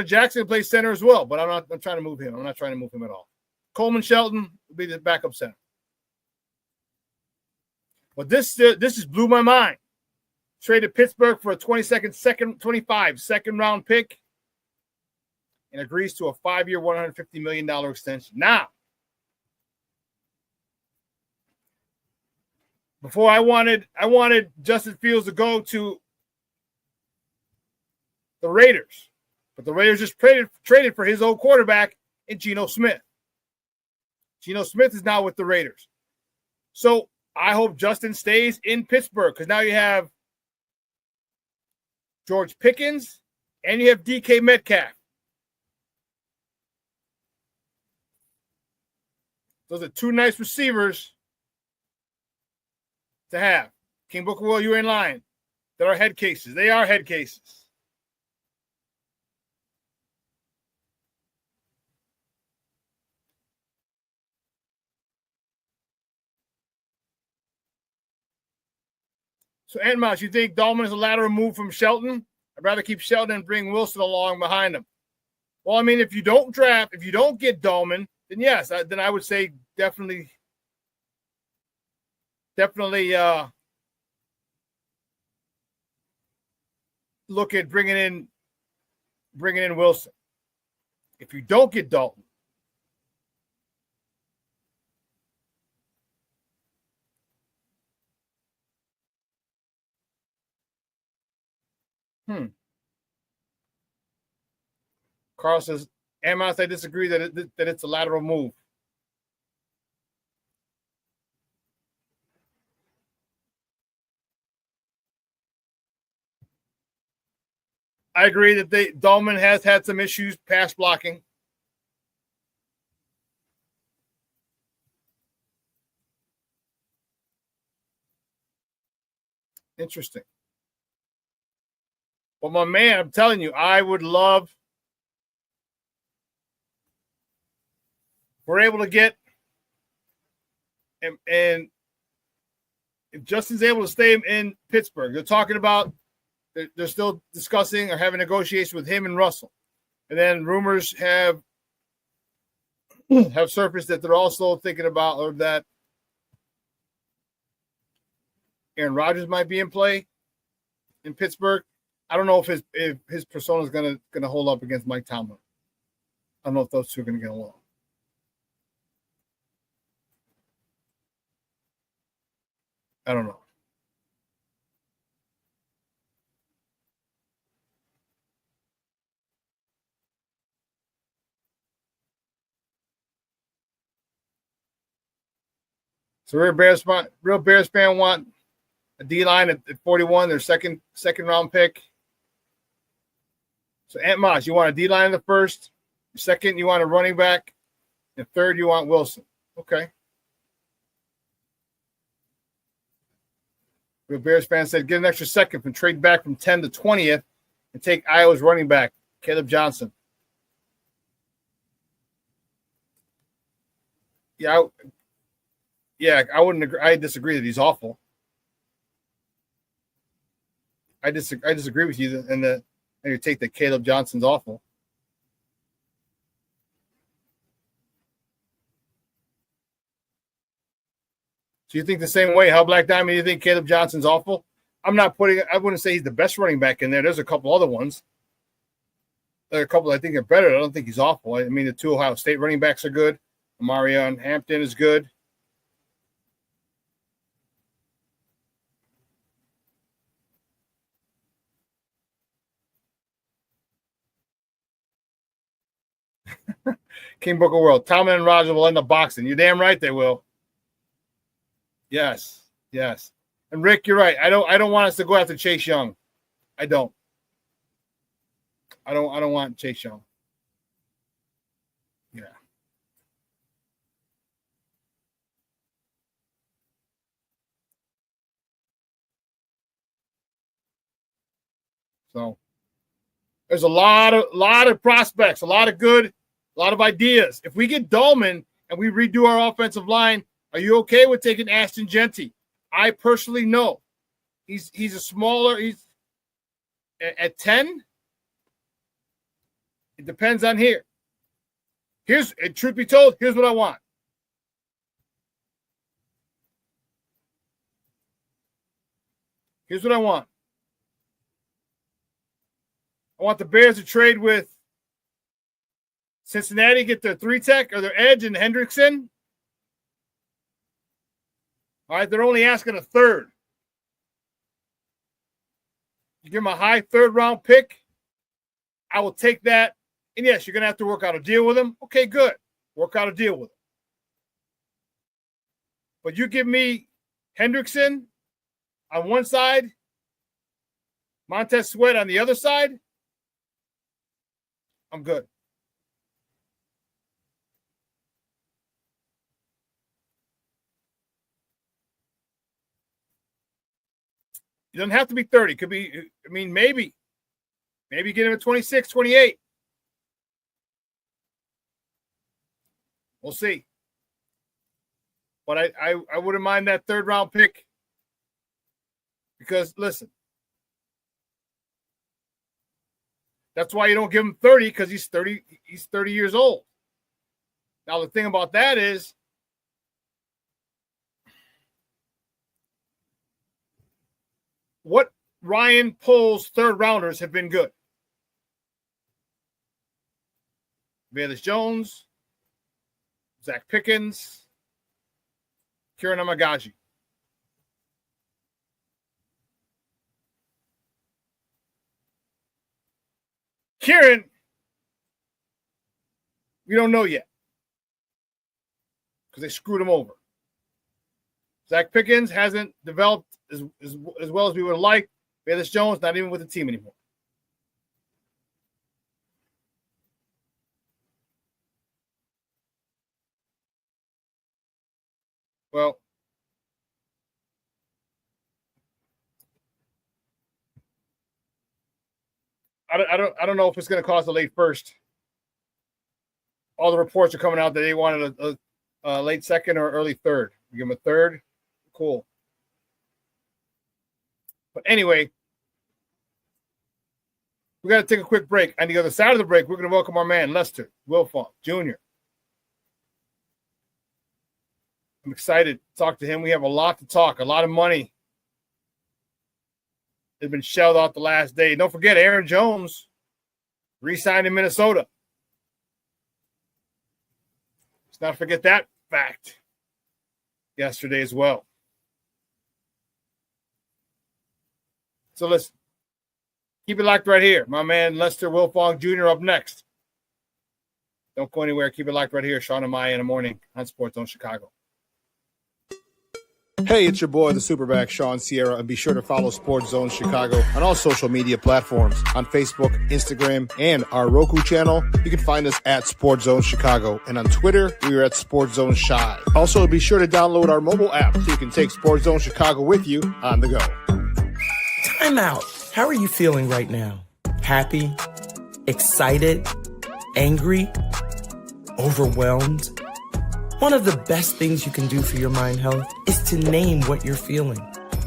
Jackson plays center as well, but I'm trying to move him. I'm not trying to move him at all. Coleman Shelton will be the backup center. But this just blew my mind. Traded Pittsburgh for a 25 second round pick and agrees to a 5-year, $150 million extension. Now, before I wanted Justin Fields to go to the Raiders, but the Raiders just traded for his old quarterback in Geno Smith. Geno Smith is now with the Raiders. So I hope Justin stays in Pittsburgh because now you have George Pickens and you have DK Metcalf. Those are 2 nice receivers to have. King Booker, Will, you ain't lying. There are head cases. They are head cases. So, Ant Mouse, you think Dahlman is a lateral move from Shelton? I'd rather keep Shelton and bring Wilson along behind him. Well, I mean, if you don't get Dahlman, then yes, then I would say definitely look at bringing in Wilson. If you don't get Dalton, Carl says, Amos, I disagree that it's a lateral move. I agree that Dahlman has had some issues pass blocking. Interesting. But my man, I'm telling you, I would love we're able to get and if Justin's able to stay in Pittsburgh, they're talking about they're still discussing or having negotiations with him and Russell. And then rumors have surfaced that they're also thinking about or that Aaron Rodgers might be in play in Pittsburgh. I don't know if his persona is gonna hold up against Mike Tomlin. I don't know if those two are gonna get along. I don't know. So real Bears fan want a D-line at 41, their second round pick. So Aunt Moss, you want a D-line in the first. Second, you want a running back. And third, you want Wilson. Okay. Real Bears fan said, get an extra second from trade back from 10 to 20th and take Iowa's running back, Caleb Johnson. Yeah, I wouldn't agree. I disagree that he's awful. I disagree with you and you take that Caleb Johnson's awful. So you think the same way? How Black Diamond? You think Caleb Johnson's awful? I wouldn't say he's the best running back in there. There's a couple other ones. There are a couple I think are better. I don't think he's awful. I mean, the two Ohio State running backs are good. Marion Hampton is good. King Book of World. Tomlin and Roger will end up boxing. You're damn right they will. Yes. And Rick, you're right. I don't want us to go after Chase Young. I don't want Chase Young. Yeah. So there's a lot of prospects, a lot of good, a lot of ideas. If we get Dahlman and we redo our offensive line, are you okay with taking Ashton Genty? I personally no. He's a smaller. He's at 10. It depends on here. Truth be told, here's what I want. Here's what I want. I want the Bears to trade with Cincinnati, get their 3-tech or their edge and Hendrickson. All right, they're only asking a third. You give them a high third-round pick, I will take that. And, yes, you're going to have to work out a deal with them. Okay, good. Work out a deal with them. But you give me Hendrickson on one side, Montez Sweat on the other side, I'm good. It doesn't have to be 30. It could be, maybe get him at 26, 28. We'll see. But I wouldn't mind that third round pick because, listen, that's why you don't give him 30 because he's 30 years old. Now, the thing about that is what Ryan Pohl's third rounders have been good. Velus Jones, Zach Pickens, Kieran Amagaji. Kieran, we don't know yet because they screwed him over. Zach Pickens hasn't developed as well as we would have liked. Velus Jones not even with the team anymore. Well, I don't know if it's going to cost a late first. All the reports are coming out that they wanted a late second or early third. You give them a third, cool. But anyway, we got to take a quick break. On the other side of the break, we're going to welcome our man Lester Wiltfong Jr. I'm excited to talk to him. We have a lot to talk, a lot of money has been shelled out the last day. Don't forget, Aaron Jones re-signed in Minnesota. Let's not forget that fact yesterday as well. So listen, keep it locked right here. My man Lester Wiltfong Jr. up next. Don't go anywhere. Keep it locked right here. Shawn and Maya in the morning on Sports Zone Chicago. Hey, it's your boy, the SuperBack, Shawn Sierra, and be sure to follow Sports Zone Chicago on all social media platforms, on Facebook, Instagram, and our Roku channel. You can find us at Sports Zone Chicago, and on Twitter, we are at Sports Zone Shy. Also, be sure to download our mobile app so you can take Sports Zone Chicago with you on the go. Time out. How are you feeling right now? Happy? Excited? Angry? Overwhelmed? One of the best things you can do for your mind health is to name what you're feeling.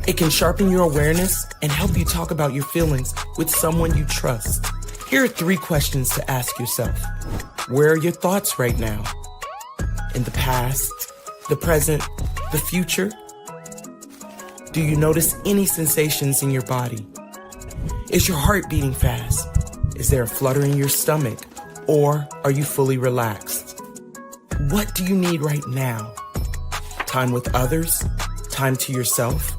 It can sharpen your awareness and help you talk about your feelings with someone you trust. Here are 3 questions to ask yourself. Where are your thoughts right now? In the past, the present, the future? Do you notice any sensations in your body? Is your heart beating fast? Is there a flutter in your stomach? Or are you fully relaxed? What do you need right now? Time with others? Time to yourself?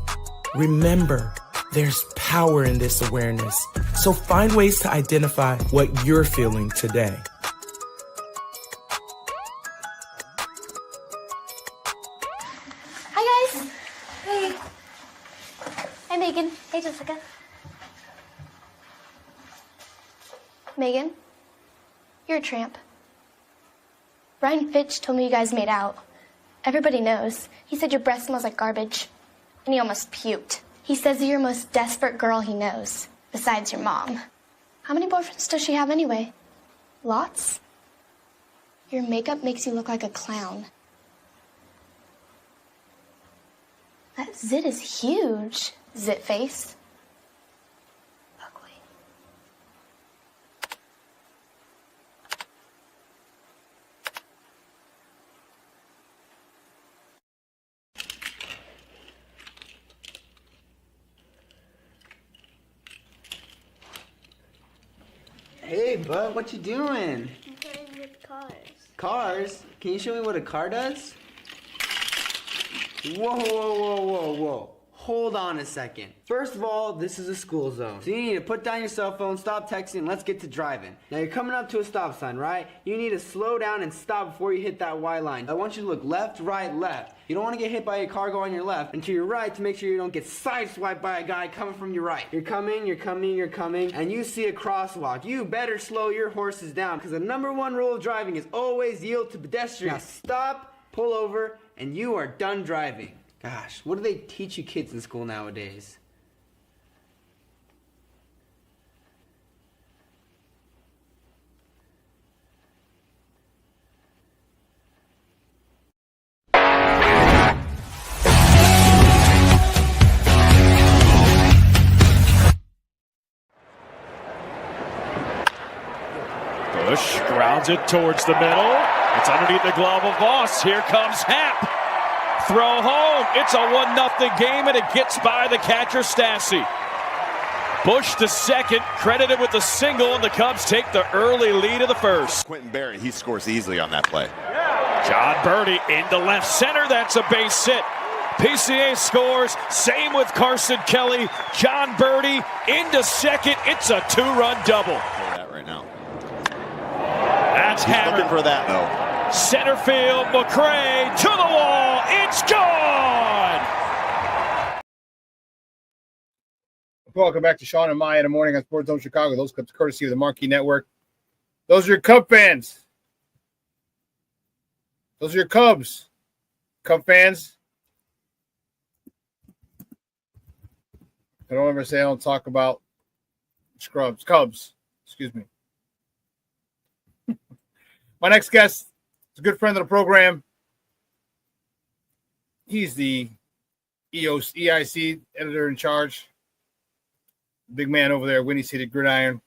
Remember, there's power in this awareness. So find ways to identify what you're feeling today. Hi, guys. Hey. Hi, Megan. Hey, Jessica. Megan, you're a tramp. Brian Fitch told me you guys made out. Everybody knows. He said your breath smells like garbage. And he almost puked. He says you're the most desperate girl he knows, besides your mom. How many boyfriends does she have anyway? Lots? Your makeup makes you look like a clown. That zit is huge, zit face. Hey, bud, what you doing? I'm playing with cars. Cars? Can you show me what a car does? Whoa, whoa, whoa, whoa, whoa. Hold on a second. First of all, this is a school zone. So you need to put down your cell phone, stop texting, and let's get to driving. Now you're coming up to a stop sign, right? You need to slow down and stop before you hit that Y line. I want you to look left, right, left. You don't want to get hit by a car going on your left, and to your right to make sure you don't get sideswiped by a guy coming from your right. You're coming, and you see a crosswalk. You better slow your horses down, because the #1 rule of driving is always yield to pedestrians. Now stop, pull over, and you are done driving. Gosh, what do they teach you kids in school nowadays? Bush grounds it towards the middle. It's underneath the glove of Voss. Here comes Happ. Throw home. It's a 1-0 game, and it gets by the catcher, Stassi. Bush to second, credited with the single, and the Cubs take the early lead of the first. Quentin Barron, he scores easily on that play. John Birdie into left center. That's a base hit. PCA scores. Same with Carson Kelly. John Birdie into second. It's a 2-run double. That right now. That's hammered. Looking for that though. Center field, McRae to the wall. It's gone. Welcome back to Shawn and Maya in the morning on Sports Zone Chicago. Those clips courtesy of the Marquee Network. Those are your Cub fans. Those are your Cubs. Cub fans. I don't ever say I don't talk about scrubs. Cubs. Excuse me. My next guest is a good friend of the program. He's the EIC editor in charge. Big man over there, Windy City Gridiron. You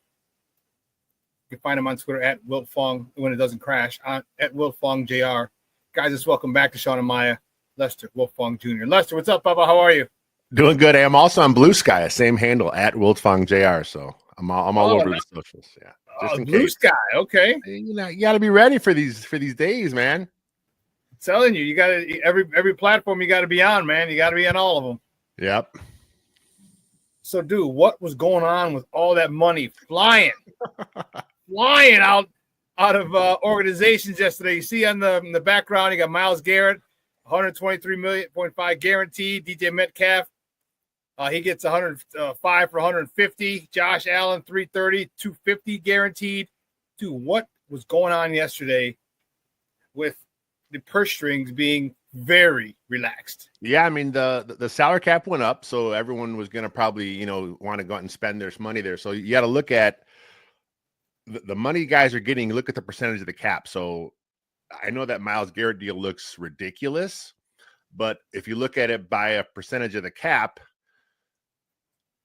can find him on Twitter at Wiltfong when it doesn't crash, at Wiltfong Jr. Guys, let's welcome back to Shawn and Maya, Lester Wiltfong Jr. Lester, what's up, Bubba? How are you? Doing good. I'm also on Blue Sky, same handle at Wiltfong Jr. So I'm all over the socials. Yeah. Just in Blue case. Sky, okay. You got to be ready for these days, man. I'm telling you, you got to every platform you got to be on, man. You got to be on all of them. Yep. So, dude, what was going on with all that money flying out of organizations yesterday? You see on the background, you got Myles Garrett $123.5 guaranteed. DJ Metcalf, he gets 105 for 150. Josh Allen, 330, 250 guaranteed. Dude, what was going on yesterday with the purse strings being very relaxed? Yeah, I mean the salary cap went up, so everyone was going to probably want to go out and spend their money there. So you got to look at the money guys are getting. Look at the percentage of the cap. So I know that Myles Garrett deal looks ridiculous, but if you look at it by a percentage of the cap,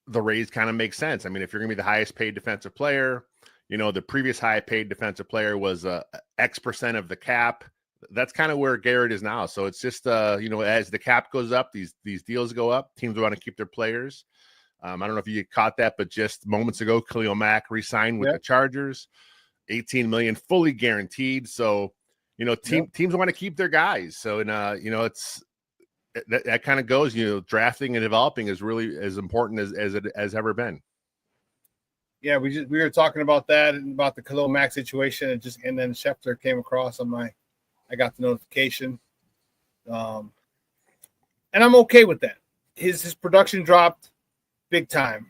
the raise kind of makes sense. I mean, if you're going to be the highest paid defensive player, the previous high paid defensive player was X percent of the cap. That's kind of where Garrett is now. So it's just, as the cap goes up, these deals go up. Teams want to keep their players. I don't know if you caught that, but just moments ago, Khalil Mack re-signed with the Chargers, $18 million fully guaranteed. So, teams want to keep their guys. So, it's that kind of goes. Drafting and developing is really as important as it has ever been. Yeah, we were talking about that and about the Khalil Mack situation, and then Schefter came across on I got the notification, and I'm okay with that. His production dropped big time.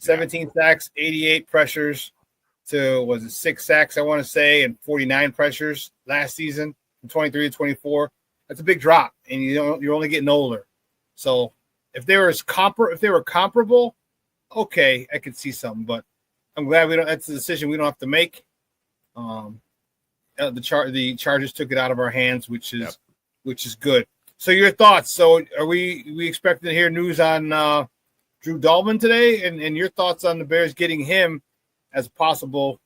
17 sacks, 88 pressures to 6 sacks, I want to say, and 49 pressures last season from 23 to 24. That's a big drop, and you're only getting older. So if they were comparable, okay, I could see something. But I'm glad that's a decision we don't have to make. The Chargers took it out of our hands, which is good. So your thoughts? So are we expecting to hear news on Drew Dalman today, and your thoughts on the Bears getting him as their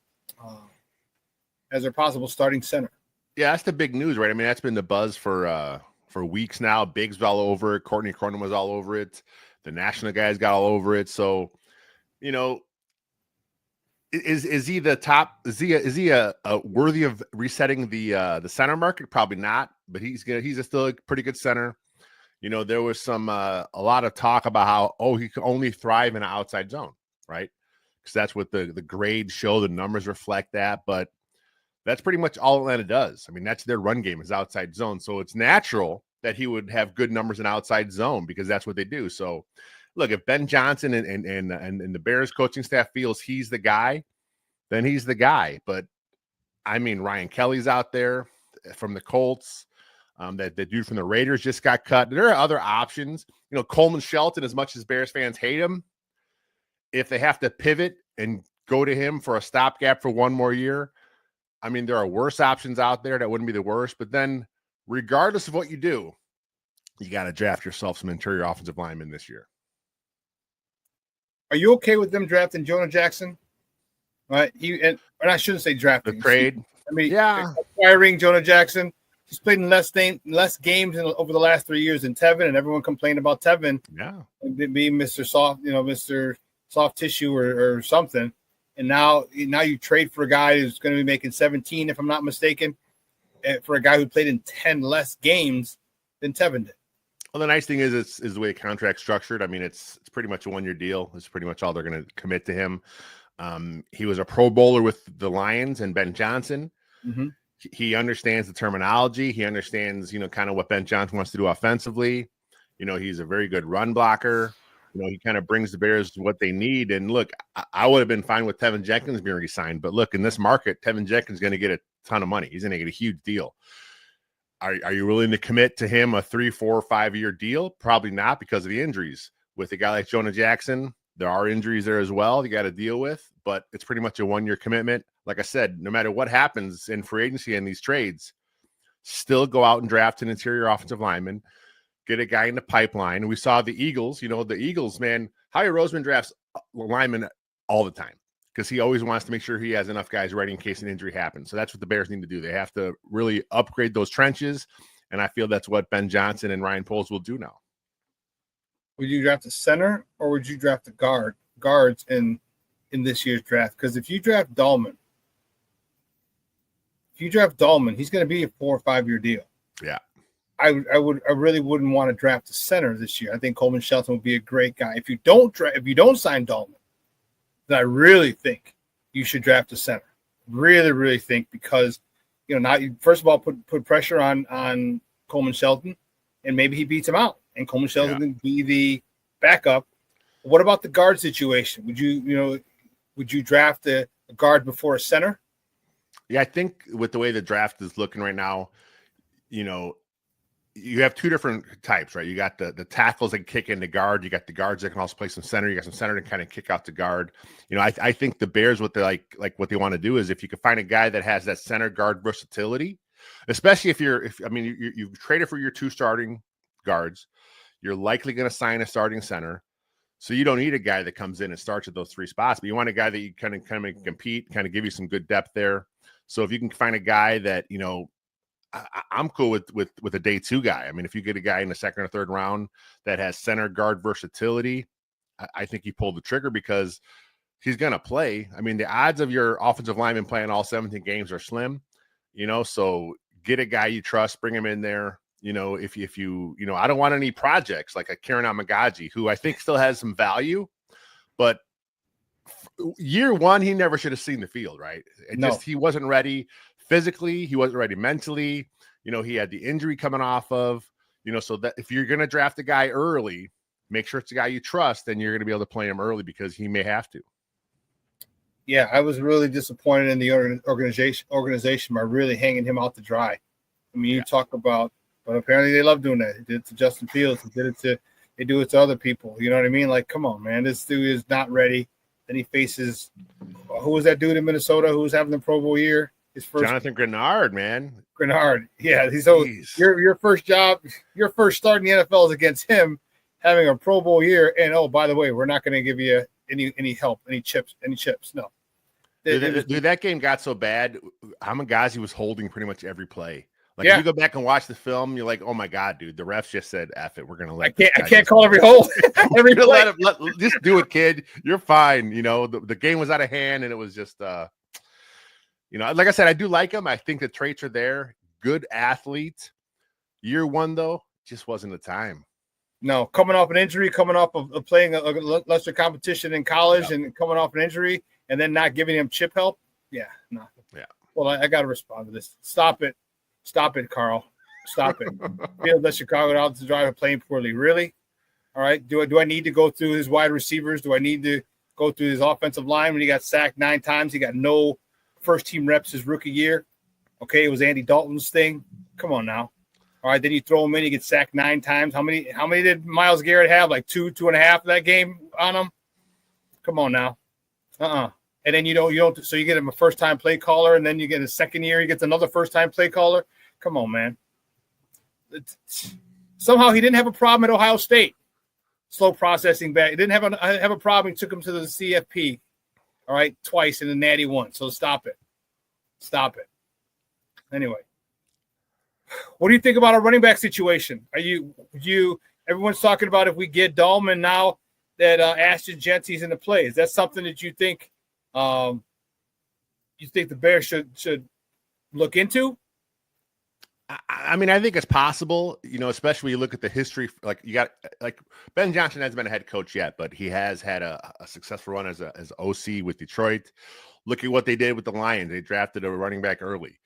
possible starting center? Yeah, that's the big news, right? I mean, that's been the buzz for weeks now. Biggs was all over it. Courtney Cronin was all over it. The national guys got all over it. So, is he the top? Is he a worthy of resetting the center market? Probably not, but he's still a pretty good center. There was a lot of talk about how he can only thrive in an outside zone, right? Because that's what the grades show, the numbers reflect that. But that's pretty much all Atlanta does. I mean, that's their run game is outside zone. So it's natural that he would have good numbers in outside zone because that's what they do. So look, if Ben Johnson and the Bears coaching staff feels he's the guy, then he's the guy. But I mean, Ryan Kelly's out there from the Colts. That the dude from the Raiders just got cut. There are other options. Coleman Shelton, as much as Bears fans hate him, if they have to pivot and go to him for a stopgap for one more year, I mean, there are worse options out there that wouldn't be the worst. But then, regardless of what you do, you got to draft yourself some interior offensive linemen this year. Are you okay with them drafting Jonah Jackson? Right? And I shouldn't say drafting. The trade. I mean, yeah, acquiring Jonah Jackson. He's played in less games over the last 3 years than Tevin, and everyone complained about Tevin. Yeah, being Mr. Soft, Mr. Soft Tissue or something. And now you trade for a guy who's going to be making 17, if I'm not mistaken, for a guy who played in 10 less games than Tevin did. Well, the nice thing is the way the contract's structured. I mean, it's pretty much a one-year deal. It's pretty much all they're going to commit to him. He was a Pro Bowler with the Lions and Ben Johnson. Mm-hmm. He understands the terminology. He understands, kind of what Ben Johnson wants to do offensively. He's a very good run blocker. He kind of brings the Bears what they need. And look, I would have been fine with Tevinjenkins being re-signed. But look, in this market, Tevinjenkins is going to get a ton of money. He's going to get a huge deal. Are you willing to commit to him a 3, 4, 5 year deal? Probably not because of the injuries. With a guy like Jonah Jackson, there are injuries there as well you got to deal with. But it's pretty much a 1 year commitment. Like I said, no matter what happens in free agency and these trades, still go out and draft an interior offensive lineman, get a guy in the pipeline. We saw the Eagles, the Eagles, man, Howie Roseman drafts linemen all the time because he always wants to make sure he has enough guys ready in case an injury happens. So that's what the Bears need to do. They have to really upgrade those trenches, and I feel that's what Ben Johnson and Ryan Poles will do now. Would you draft a center or would you draft a guards in this year's draft? Because if you draft Dalman, he's going to be a 4 or 5 year deal. Yeah. I really wouldn't want to draft a center this year. I think Coleman Shelton would be a great guy. If you don't sign Dalman, then I really think you should draft a center. Really, really think because now you first of all put pressure on Coleman Shelton, and maybe he beats him out, and Coleman Shelton can be the backup. What about the guard situation? Would you draft a guard before a center? Yeah, I think with the way the draft is looking right now, you have two different types, right? You got the tackles that kick into guard. You got the guards that can also play some center. You got some center that kind of kick out to guard. I think the Bears, what they like what they want to do is if you can find a guy that has that center guard versatility, especially if you traded for your two starting guards, you're likely going to sign a starting center. So you don't need a guy that comes in and starts at those three spots, but you want a guy that you kind of compete, kind of give you some good depth there. So if you can find a guy that, I'm cool with a day two guy. I mean, if you get a guy in the second or third round that has center guard versatility, I think you pull the trigger because he's going to play. I mean, the odds of your offensive lineman playing all 17 games are slim, so get a guy you trust, bring him in there. If you, I don't want any projects like a Kieran Amagaji, who I think still has some value, but year one, he never should have seen the field, right? He wasn't ready physically. He wasn't ready mentally. He had the injury coming off of, so that if you're going to draft a guy early, make sure it's a guy you trust, and you're going to be able to play him early because he may have to. Yeah, I was really disappointed in the organization by really hanging him out to dry. I mean, you talk about, but apparently they love doing that. They did it to Justin Fields. They do it to other people. You know what I mean? Like, come on, man. This dude is not ready. Then he faces, who was that dude in Minnesota who was having the Pro Bowl year? His first, Jonathan Grenard, man. Grenard. Yeah. So your first start in the NFL is against him having a Pro Bowl year. And, oh, by the way, we're not going to give you any help, any chips. No. Dude, that game got so bad. Amagazi was holding pretty much every play. If you go back and watch the film, you're like, oh my God, dude, the refs just said, F it. We're going to let I can't call every hold. Every play. Just do it, kid. You're fine. The game was out of hand, and it was just, like I said, I do like him. I think the traits are there. Good athlete. Year one, though, just wasn't the time. No, coming off an injury, coming off of playing a lesser competition in college and coming off an injury and then not giving him chip help. Yeah, no. Yeah. Well, I got to respond to this. Stop it. Stop it, Carl. Stop it. Field let Chicago out to drive and playing poorly. Really? All right. Do I need to go through his wide receivers? Do I need to go through his offensive line when he got sacked 9 times? He got no first-team reps his rookie year. Okay, it was Andy Dalton's thing. Come on now. All right, then you throw him in, he gets sacked 9 times. How many did Myles Garrett have? Like 2.5 that game on him? Come on now. And then you don't. So you get him a first-time play caller, and then you get a second year, he gets another first-time play caller. Come on, man. Somehow he didn't have a problem at Ohio State. Slow processing back. He didn't have a problem. He took him to the CFP, all right, twice in the Natty 1. So stop it. Stop it. Anyway, what do you think about our running back situation? Everyone's talking about if we get Dahlman now that Ashton Genty's in the play. Is that something that you think the Bears should look into? I mean, I think it's possible, especially when you look at the history. Ben Johnson hasn't been a head coach yet, but he has had a successful run as OC with Detroit. Look at what they did with the Lions. They drafted a running back early.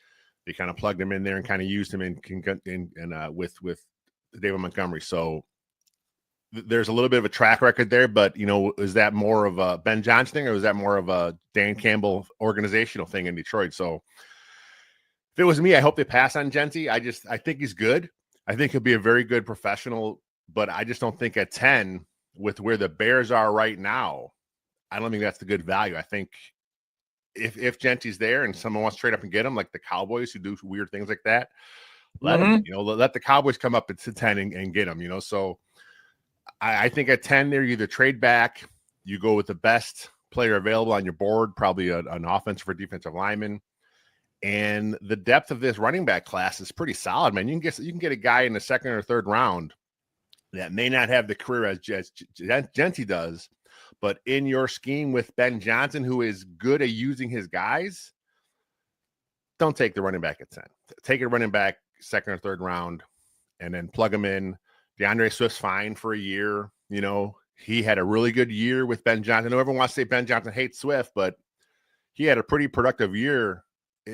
They kind of plugged him in there and kind of used him with David Montgomery. So there's a little bit of a track record there, but is that more of a Ben Johnson thing or is that more of a Dan Campbell organizational thing in Detroit? So if it was me, I hope they pass on Genty. I think he's good. I think he'll be a very good professional, but I just don't think at 10 with where the Bears are right now, I don't think that's the good value. I think if Genty's there and someone wants to trade up and get him, like the Cowboys who do weird things like that, let him, let the Cowboys come up to 10 and get him, So I think at 10 there, you either trade back, you go with the best player available on your board, probably an offensive or defensive lineman. And the depth of this running back class is pretty solid, man. You can get a guy in the second or third round that may not have the career as Genty does, but in your scheme with Ben Johnson, who is good at using his guys, don't take the running back at 10. Take a running back second or third round and then plug him in. DeAndre Swift's fine for a year. He had a really good year with Ben Johnson. I know everyone wants to say Ben Johnson hates Swift, but he had a pretty productive year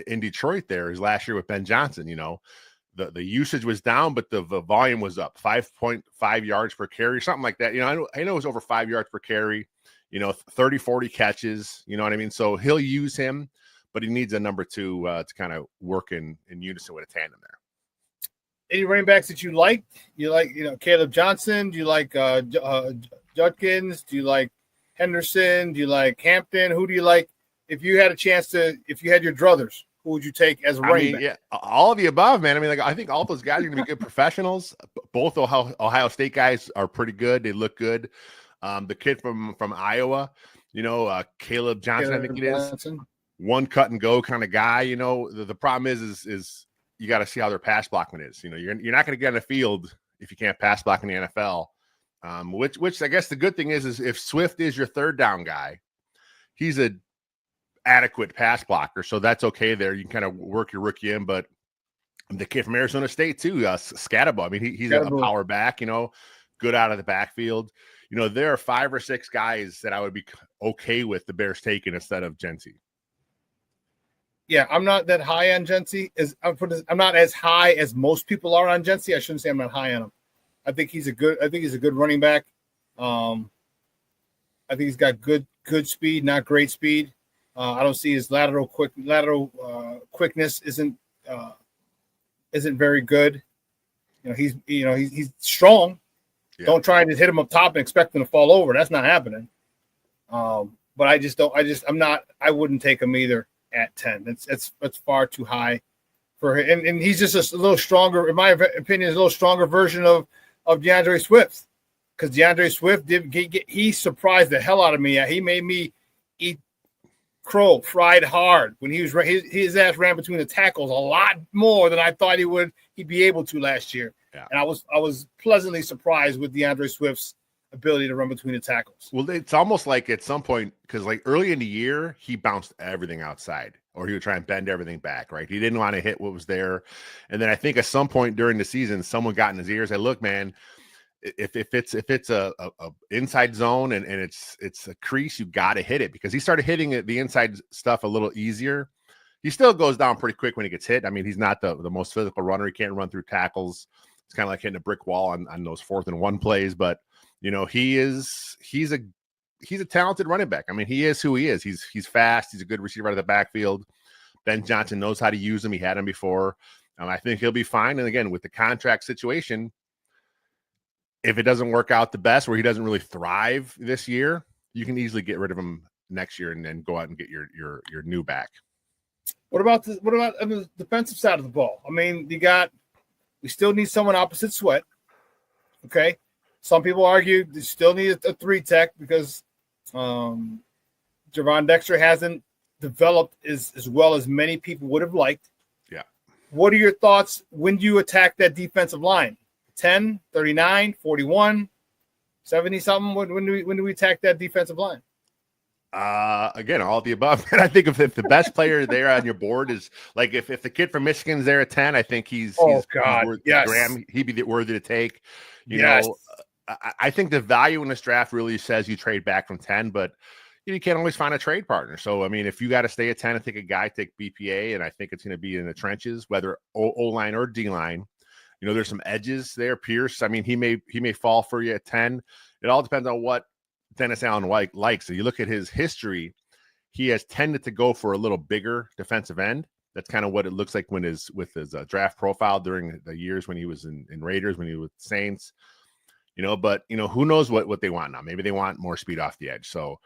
in Detroit there his last year with Ben Johnson. the usage was down, but the volume was up 5.5 yards per carry, something like that. I know it was over 5 yards per carry, 30, 40 catches, you know what I mean? So he'll use him, but he needs a number two to kind of work in unison with a tandem there. Any running backs that you like? You like, Caleb Johnson? Do you like Judkins? Do you like Henderson? Do you like Hampton? Who do you like? If you had a chance if you had your druthers, who would you take as a running back? Yeah, all of the above, man. I mean, I think all those guys are going to be good professionals. Both Ohio State guys are pretty good. They look good. The kid from Iowa, Caleb Johnson, I think it is. One cut and go kind of guy. The problem is you got to see how their pass blocking is. You're not going to get on the field if you can't pass block in the NFL. Which I guess the good thing is if Swift is your third down guy, he's a adequate pass blocker, so that's okay there. You can kind of work your rookie in, but the kid from Arizona State too, Scatabo. I mean, he's a power back, good out of the backfield. There are 5 or 6 guys that I would be okay with the Bears taking instead of Jency. Yeah, I'm not that high on Jency. I'm not as high as most people are on Jency. I shouldn't say I'm not high on him. I think he's a good running back. I think he's got good speed, not great speed. I don't see his lateral quickness isn't very good. He's strong. Yeah. Don't try and just hit him up top and expect him to fall over. That's not happening. But I wouldn't take him either at 10. That's far too high for him. And he's just a little stronger, in my opinion, is a little stronger version of DeAndre Swift. Because DeAndre Swift he surprised the hell out of me. He made me eat crow fried hard when his ass ran between the tackles a lot more than I thought he'd be able to last year. Yeah. And I was pleasantly surprised with DeAndre Swift's ability to run between the tackles. Well, it's almost like at some point, because like early in the year, he bounced everything outside, or he would try and bend everything back, right? He didn't want to hit what was there. And then I think at some point during the season, someone got in his ears. Hey, look, man, if it's a inside zone and it's a crease, you got to hit it, because he started hitting the inside stuff a little easier. He still goes down pretty quick when he gets hit. I mean, he's not the most physical runner. He can't run through tackles. It's kind of like hitting a brick wall on those 4th and 1 plays, but he's a talented running back. I mean, he is who he is. He's fast. He's a good receiver out of the backfield. Ben Johnson knows how to use him. He had him before. I think he'll be fine. And again, with the contract situation, if it doesn't work out the best, where he doesn't really thrive this year, you can easily get rid of him next year and then go out and get your new back. What about on the defensive side of the ball? I mean, we still need someone opposite Sweat. Okay. Some people argue they still need a 3-tech because Gervon Dexter hasn't developed as well as many people would have liked. Yeah. What are your thoughts? When do you attack that defensive line? 10, 39, 41, 70 something? When do we attack that defensive line? Again, all of the above. And I think if the best player there on your board is like if the kid from Michigan's there at 10, I think he's worthy, yes. Graham, he'd be worthy to take. Yes. I think the value in this draft really says you trade back from 10, but you can't always find a trade partner. So, I mean, if you got to stay at 10 and take a guy, take BPA, and I think it's going to be in the trenches, whether O-line or D-line. There's some edges there. Pierce, I mean, he may fall for you at 10. It all depends on what Dennis Allen likes. So you look at his history, he has tended to go for a little bigger defensive end. That's kind of what it looks like with his draft profile during the years when he was in Raiders, when he was with Saints. But who knows what they want now? Maybe they want more speed off the edge. So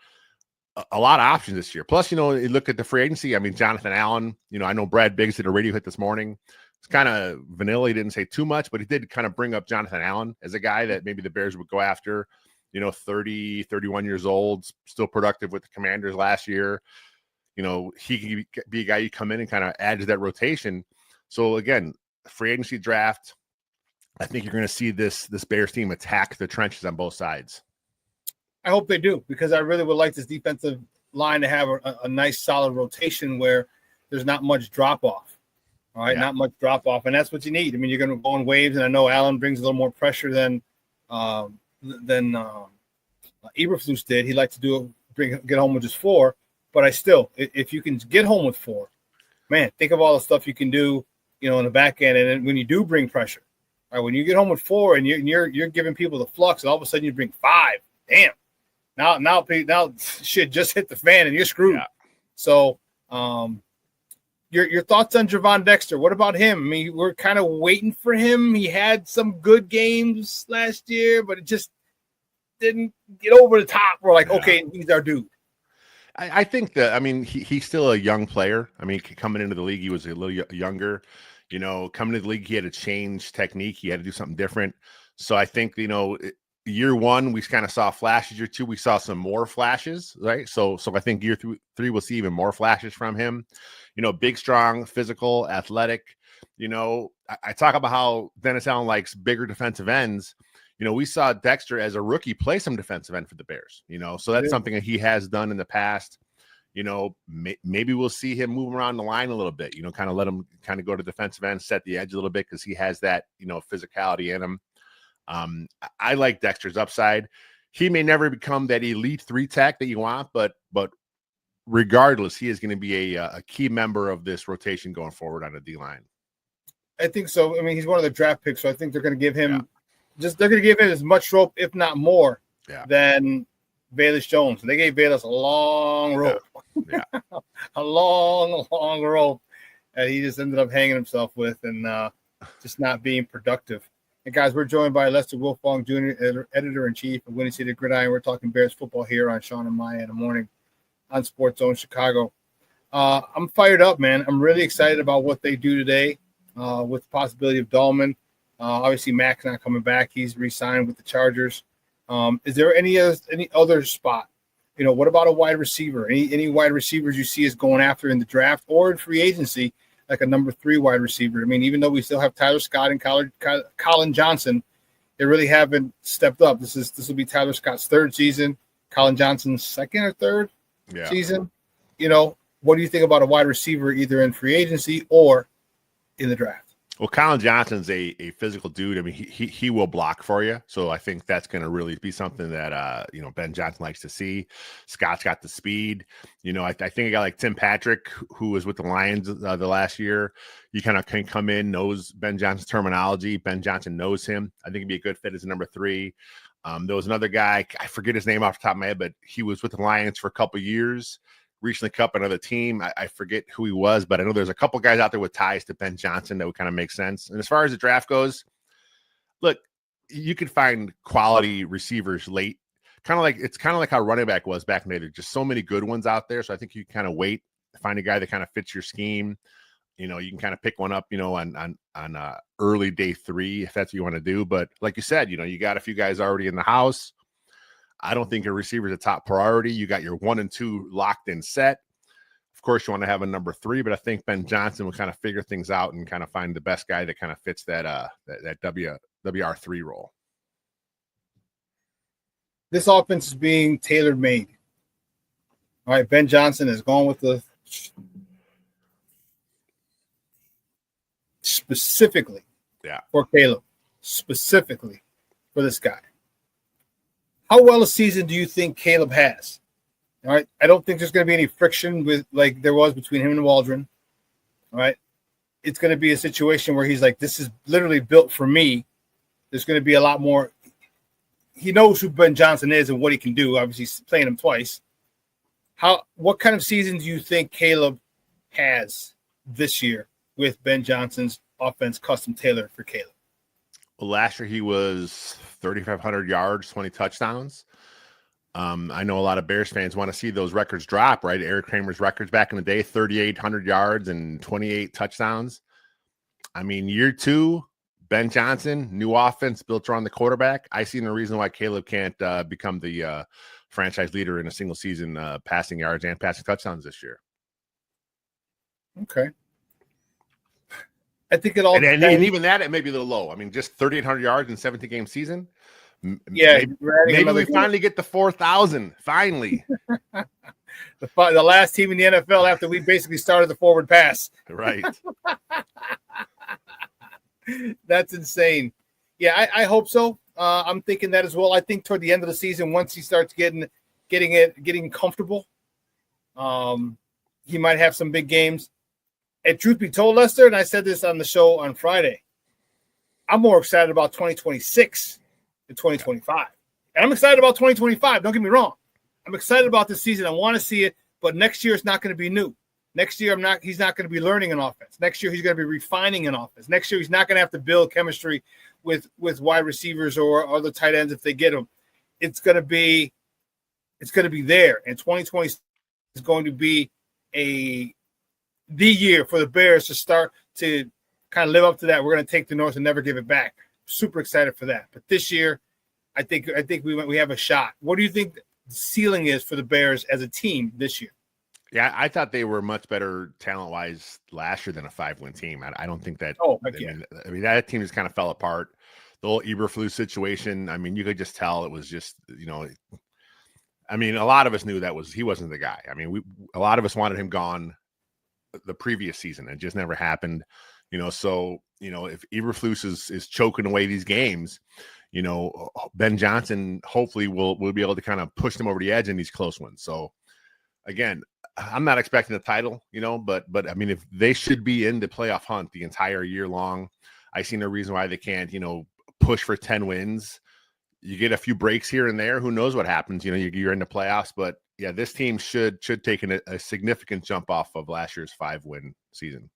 a lot of options this year. Plus, you look at the free agency. I mean, Jonathan Allen, I know Brad Biggs did a radio hit this morning. It's kind of vanilla. He didn't say too much, but he did kind of bring up Jonathan Allen as a guy that maybe the Bears would go after. 30, 31 years old, still productive with the Commanders last year. He could be a guy you come in and kind of add to that rotation. So again, free agency draft, I think you're going to see this Bears team attack the trenches on both sides. I hope they do, because I really would like this defensive line to have a nice solid rotation where there's not much drop off. All right. Yeah. Not much drop off. And that's what you need. I mean, you're going to go in waves, and I know Allen brings a little more pressure than Eberflus did. He liked to get home with just 4, but if you can get home with 4, man, think of all the stuff you can do in the back end. And then when you do bring pressure, all right, when you get home with 4 and you're giving people the flux, and all of a sudden you bring 5, damn. Now shit just hit the fan and you're screwed. Yeah. So, your thoughts on Gervon Dexter? What about him? I mean, we're kind of waiting for him. He had some good games last year, but it just didn't get over the top. We're like, okay, he's our dude. I think that, I mean, he's still a young player. I mean, coming into the league, he was a little younger. Coming to the league, he had to change technique. He had to do something different. So I think, year 1, we kind of saw flashes. Year 2, we saw some more flashes, right? So I think year 3, we'll see even more flashes from him. Big, strong, physical, athletic. I talk about how Dennis Allen likes bigger defensive ends. We saw Dexter as a rookie play some defensive end for the Bears, so that's something that he has done in the past. Maybe we'll see him move around the line a little bit, kind of let him kind of go to defensive end, set the edge a little bit because he has that, physicality in him. I like Dexter's upside. He may never become that elite 3 tech that you want, but regardless, he is going to be a key member of this rotation going forward on the D-line. I think so. I mean, he's one of the draft picks, so I think they're going to give him they're going to give him as much rope, if not more, than Velus Jones. They gave Velus a long rope, a long rope, and he just ended up hanging himself with and just not being productive. And guys, we're joined by Lester Wiltfong Jr., editor-in-chief of Windy City Gridiron. We're talking Bears football here on Shawn and Maya in the morning on Sports Zone Chicago. I'm fired up, man. I'm really excited about what they do today with the possibility of Dahlman. Obviously, Mac's not coming back. He's re-signed with the Chargers. Is there any other spot? What about a wide receiver? Any wide receivers you see us going after in the draft or in free agency, like a number 3 wide receiver? I mean, even though we still have Tyler Scott and Colin Johnson, they really haven't stepped up. This will be Tyler Scott's 3rd season, Colin Johnson's 2nd or 3rd season. What do you think about a wide receiver either in free agency or in the draft? Well, Colin Johnson's a physical dude. I mean, he will block for you. So I think that's going to really be something that, Ben Johnson likes to see. Scott's got the speed. I think a guy like Tim Patrick, who was with the Lions the last year, he kind of can come in, knows Ben Johnson's terminology. Ben Johnson knows him. I think he'd be a good fit as a number 3. There was another guy, I forget his name off the top of my head, but he was with the Lions for a couple of years. Recently cut another team. I forget who he was, but I know there's a couple guys out there with ties to Ben Johnson that would kind of make sense. And as far as the draft goes, look, you could find quality receivers late. It's kind of like how running back was back in the day. There's just so many good ones out there. So I think you kind of wait, find a guy that kind of fits your scheme. You can kind of pick one up, on early day 3, if that's what you want to do. But like you said, you got a few guys already in the house. I don't think a receiver is a top priority. You got your 1 and 2 locked in set. Of course, you want to have a number 3, but I think Ben Johnson will kind of figure things out and kind of find the best guy that kind of fits that WR3 role. This offense is being tailor-made. All right, Ben Johnson is going with the specifically for Caleb, specifically for this guy. How well a season do you think Caleb has? All right. I don't think there's going to be any friction with like there was between him and Waldron. All right. It's going to be a situation where he's like, this is literally built for me. There's going to be a lot more. He knows who Ben Johnson is and what he can do. Obviously, he's playing him twice. What kind of season do you think Caleb has this year with Ben Johnson's offense custom tailored for Caleb? Well, last year he was 3,500 yards, 20 touchdowns. I know a lot of Bears fans want to see those records drop, right? Eric Kramer's records back in the day, 3,800 yards and 28 touchdowns. I mean, year 2, Ben Johnson, new offense built around the quarterback. I see no reason why Caleb can't become the franchise leader in a single season passing yards and passing touchdowns this year. Okay. I think it all and even that, it may be a little low. I mean, just 3,800 yards in 17-game season. Yeah, maybe we finally get the 4,000. Finally, the last team in the NFL after we basically started the forward pass. Right. That's insane. Yeah, I hope so. I'm thinking that as well. I think toward the end of the season, once he starts getting comfortable, he might have some big games. And truth be told, Lester, and I said this on the show on Friday, I'm more excited about 2026 than 2025. And I'm excited about 2025. Don't get me wrong. I'm excited about this season. I want to see it, but next year it's not going to be new. Next year, he's not going to be learning an offense. Next year, he's going to be refining an offense. Next year, he's not going to have to build chemistry with wide receivers or other tight ends if they get them. It's going to be there. And 2020 is going to be the year for the Bears to start to kind of live up to that. We're going to take the North and never give it back. Super excited for that. But this year, I think we have a shot. What do you think the ceiling is for the Bears as a team this year? Yeah, I thought they were much better talent-wise last year than a 5-win team. I don't think that. I mean, that team just kind of fell apart. The whole Eberflus situation. I mean, you could just tell it was just, I mean, a lot of us knew he wasn't the guy. I mean, a lot of us wanted him gone the previous season. It just never happened. So if Eberflus is choking away these games, Ben Johnson hopefully will be able to kind of push them over the edge in these close ones. So again, I'm not expecting a title, but I mean, if they should be in the playoff hunt the entire year long, I see no reason why they can't, push for 10 wins. You get a few breaks here and there. Who knows what happens? You're in the playoffs, but yeah, this team should take a significant jump off of last year's 5-win season.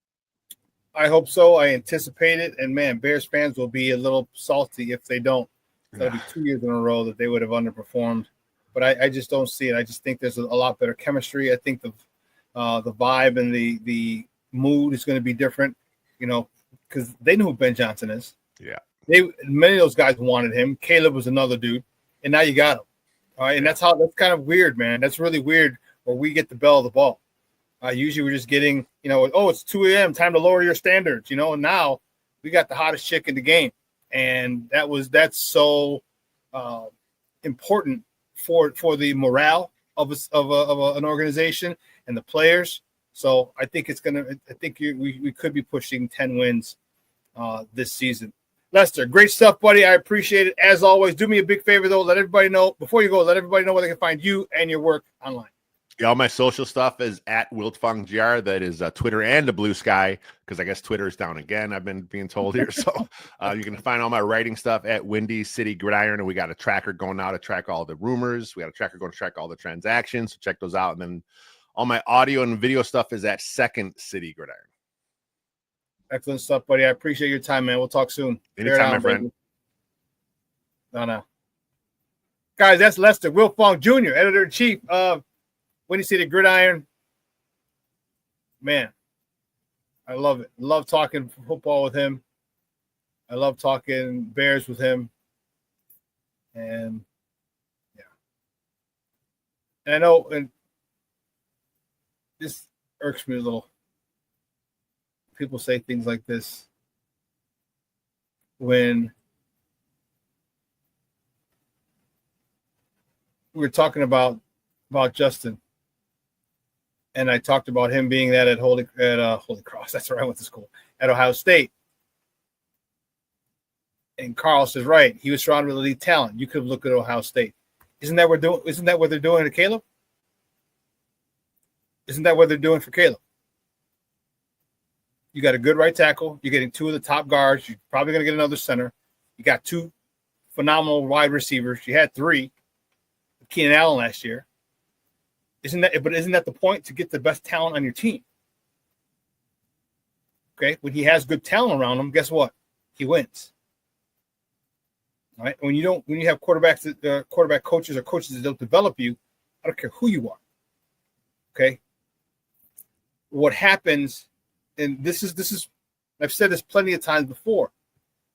I hope so. I anticipate it. And man, Bears fans will be a little salty if they don't. That'll be 2 years in a row that they would have underperformed. But I just don't see it. I just think there's a lot better chemistry. I think the vibe and the mood is going to be different, because they know who Ben Johnson is. Yeah. Many of those guys wanted him. Caleb was another dude, and now you got him. All right, and that's kind of weird, man. That's really weird where we get the bell of the ball. Usually we're just getting, it's 2 a.m., time to lower your standards, and now we got the hottest chick in the game. And that's so important for the morale of an organization and the players. So I think we could be pushing 10 wins this season. Lester, great stuff, buddy. I appreciate it. As always, do me a big favor, though. Let everybody know, before you go, let everybody know where they can find you and your work online. Yeah, all my social stuff is at Wiltfong Jr. That is Twitter and the Blue Sky, because I guess Twitter is down again. I've been being told here. So you can find all my writing stuff at Windy City Gridiron, and we got a tracker going out to track all the rumors. We got a tracker going to track all the transactions. So check those out. And then all my audio and video stuff is at Second City Gridiron. Excellent stuff, buddy. I appreciate your time, man. We'll talk soon. Anytime, my friend. No. Guys, that's Lester Wiltfong Jr., editor-in-chief of Windy City Gridiron. Man, I love it. Love talking football with him. I love talking Bears with him. And, yeah. And I know, and this irks me a little. People say things like this when we were talking about Justin, and I talked about him being that at Holy Cross. That's where I went to school, at Ohio State. And Carl says, right, he was surrounded with elite talent. You could have looked at Ohio State. Isn't that what they're doing to Caleb? Isn't that what they're doing for Caleb? You got a good right tackle. You're getting two of the top guards. You're probably going to get another center. You got two phenomenal wide receivers. You had three. Keenan Allen last year. Isn't that the point, to get the best talent on your team? Okay, when he has good talent around him, guess what? He wins. All right. When you have quarterback coaches or coaches that don't develop you, I don't care who you are. Okay. What happens, and this is I've said this plenty of times before.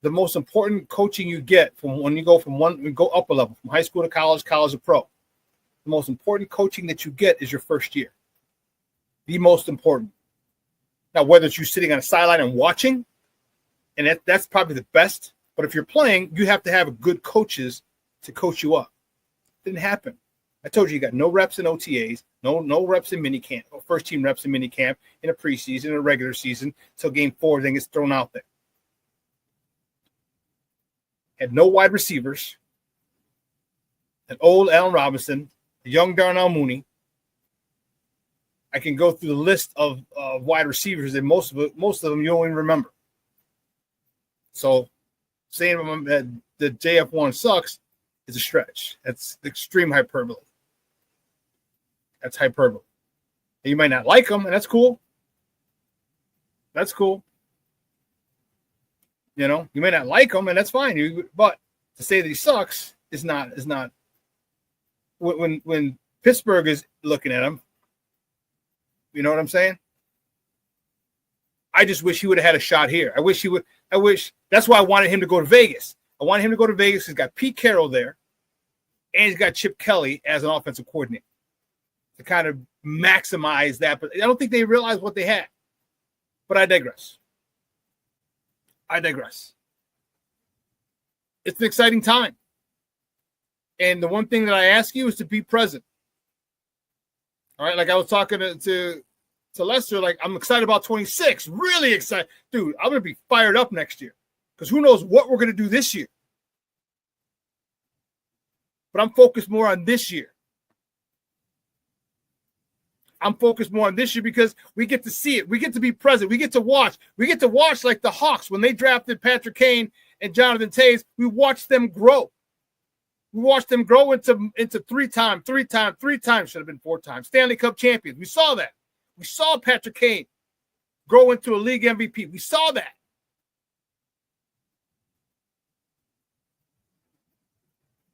The most important coaching you get from when you go up a level, from high school to college to pro. The most important coaching that you get is your first year. The most important. Now, whether it's you sitting on a sideline and watching, and that's probably the best. But if you're playing, you have to have good coaches to coach you up. Didn't happen. I told you got no reps in OTAs, no reps in minicamp, or first team reps in minicamp, in a preseason, in a regular season, till game 4, then gets thrown out there. Had no wide receivers. An old Allen Robinson, a young Darnell Mooney. I can go through the list of wide receivers, and most of them you don't even remember. So saying that the JF1 sucks is a stretch. That's extreme hyperbole. That's hyperbole. And you might not like him, and that's cool. That's cool. You know, you may not like him, and that's fine. But to say that he sucks is not. When Pittsburgh is looking at him, you know what I'm saying? I just wish he would have had a shot here. I wish that's why I wanted him to go to Vegas. I wanted him to go to Vegas. He's got Pete Carroll there, and he's got Chip Kelly as an offensive coordinator to kind of maximize that. But I don't think they realized what they had. But I digress. It's an exciting time. And the one thing that I ask you is to be present. All right, like I was talking to Lester, like I'm excited about 26, really excited. Dude, I'm going to be fired up next year because who knows what we're going to do this year. But I'm focused more on this year. Because we get to see it. We get to be present. We get to watch. We get to watch like the Hawks when they drafted Patrick Kane and Jonathan Taves. We watched them grow. We watched them grow into three times, should have been 4 times, Stanley Cup champions. We saw that. We saw Patrick Kane grow into a league MVP. We saw that.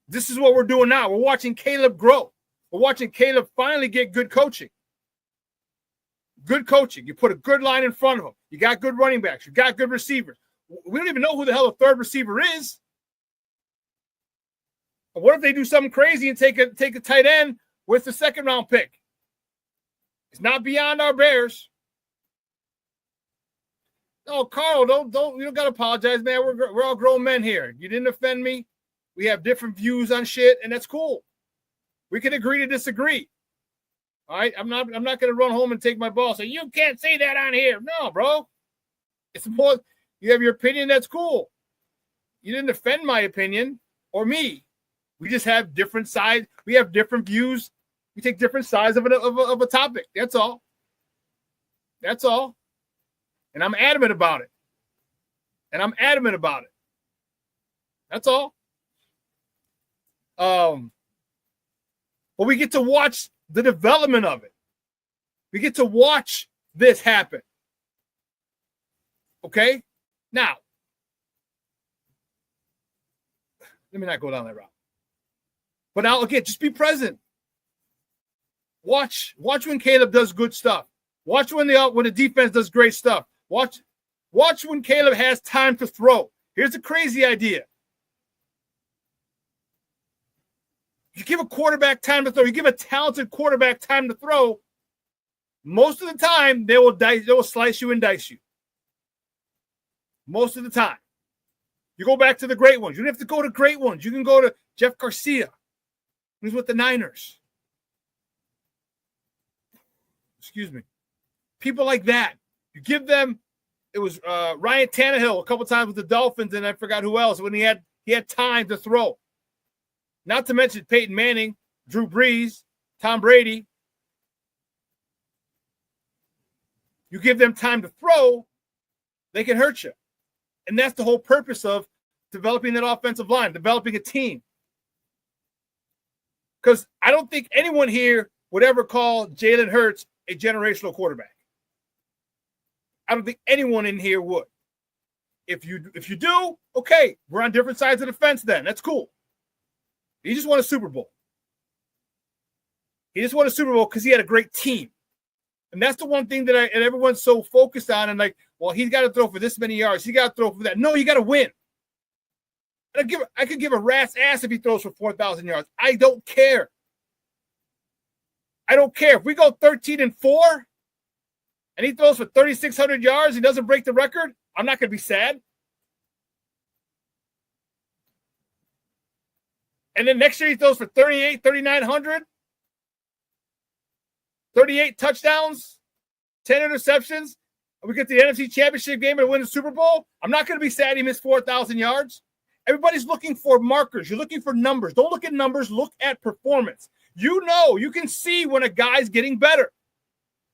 This is what we're doing now. We're watching Caleb grow. We're watching Caleb finally get good coaching. Good coaching. You put a good line in front of him. You got good running backs. You got good receivers. We don't even know who the hell the third receiver is. What if they do something crazy and take a tight end with the second round pick? It's not beyond our Bears. No, Carl, don't you don't gotta apologize, man. We're all grown men here. You didn't offend me. We have different views on shit, and that's cool. We can agree to disagree. All right, I'm not gonna run home and take my ball and say you can't say that on here. No, bro. It's more you have your opinion. That's cool. You didn't offend my opinion or me. We just have different sides. We have different views. We take different sides of a topic. That's all. That's all. And I'm adamant about it. That's all. But we get to watch the development of it. We get to watch this happen. Okay? Now, let me not go down that route. But now, again, just be present. Watch when Caleb does good stuff. Watch when the defense does great stuff. Watch when Caleb has time to throw. Here's a crazy idea. You give a quarterback time to throw. You give a talented quarterback time to throw. Most of the time, they will slice you and dice you. Most of the time. You go back to the great ones. You don't have to go to great ones. You can go to Jeff Garcia. He's with the Niners. Excuse me. People like that. You give them, it was Ryan Tannehill a couple times with the Dolphins, and I forgot who else, when he had time to throw. Not to mention Peyton Manning, Drew Brees, Tom Brady. You give them time to throw, they can hurt you. And that's the whole purpose of developing that offensive line, developing a team. Because I don't think anyone here would ever call Jalen Hurts a generational quarterback. I don't think anyone in here would. If you do, okay, we're on different sides of the fence then. That's cool. He just won a Super Bowl. He just won a Super Bowl because he had a great team. And that's the one thing that everyone's so focused on and like, well, he's got to throw for this many yards. He got to throw for that. No, you got to win. I could give a rat's ass if he throws for 4,000 yards. I don't care. If we go 13-4 and he throws for 3,600 yards, he doesn't break the record, I'm not going to be sad. And then next year he throws for 3,900, 38 touchdowns, 10 interceptions, and we get the NFC Championship game and win the Super Bowl. I'm not going to be sad he missed 4,000 yards. Everybody's looking for markers. You're looking for numbers. Don't look at numbers. Look at performance. You know, you can see when a guy's getting better.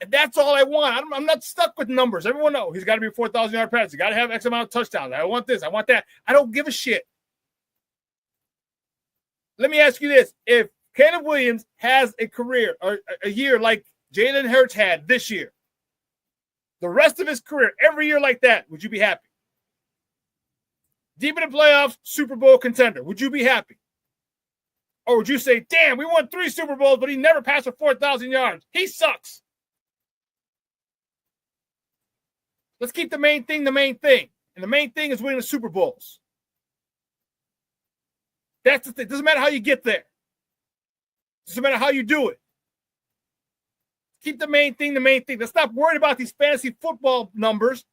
And that's all I want. I'm not stuck with numbers. Everyone knows he's got to be a 4,000-yard passer. He's got to have X amount of touchdowns. I want this. I want that. I don't give a shit. Let me ask you this. If Caleb Williams has a career or a year like Jalen Hurts had this year, the rest of his career, every year like that, would you be happy? Deep in the playoffs, Super Bowl contender. Would you be happy? Or would you say, damn, we won 3 Super Bowls, but he never passed for 4,000 yards. He sucks. Let's keep the main thing the main thing. And the main thing is winning the Super Bowls. That's the thing. Doesn't matter how you get there. Doesn't matter how you do it. Keep the main thing the main thing. Let's stop worrying about these fantasy football numbers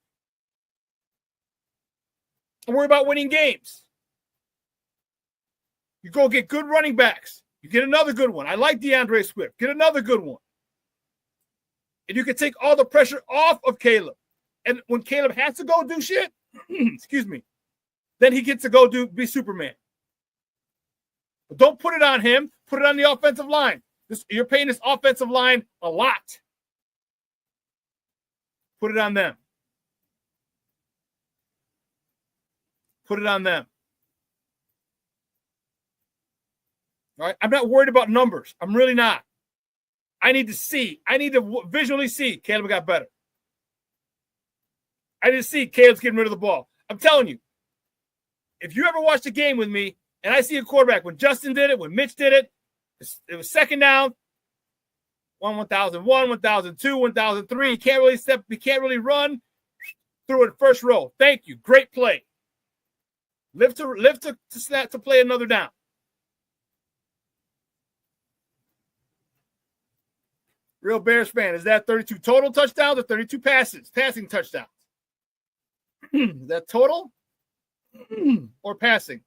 and worry about winning games. You go get good running backs. You get another good one. I like DeAndre Swift. Get another good one. And you can take all the pressure off of Caleb. And when Caleb has to go do shit, excuse me, then he gets to go be Superman. But don't put it on him. Put it on the offensive line. You're paying this offensive line a lot. Put it on them. Put it on them. All right? I'm not worried about numbers. I'm really not. I need to see. I need to visually see Caleb got better. I need to see Caleb's getting rid of the ball. I'm telling you, if you ever watched a game with me and I see a quarterback, when Justin did it, when Mitch did it, it was second down, 1,001, 1,002, 1,003. He can't really step, he can't really run. Threw it first row. Thank you. Great play. Live to snap to play another down. Real Bears fan, is that 32 total touchdowns or 32 passing touchdowns? Is that total or passing?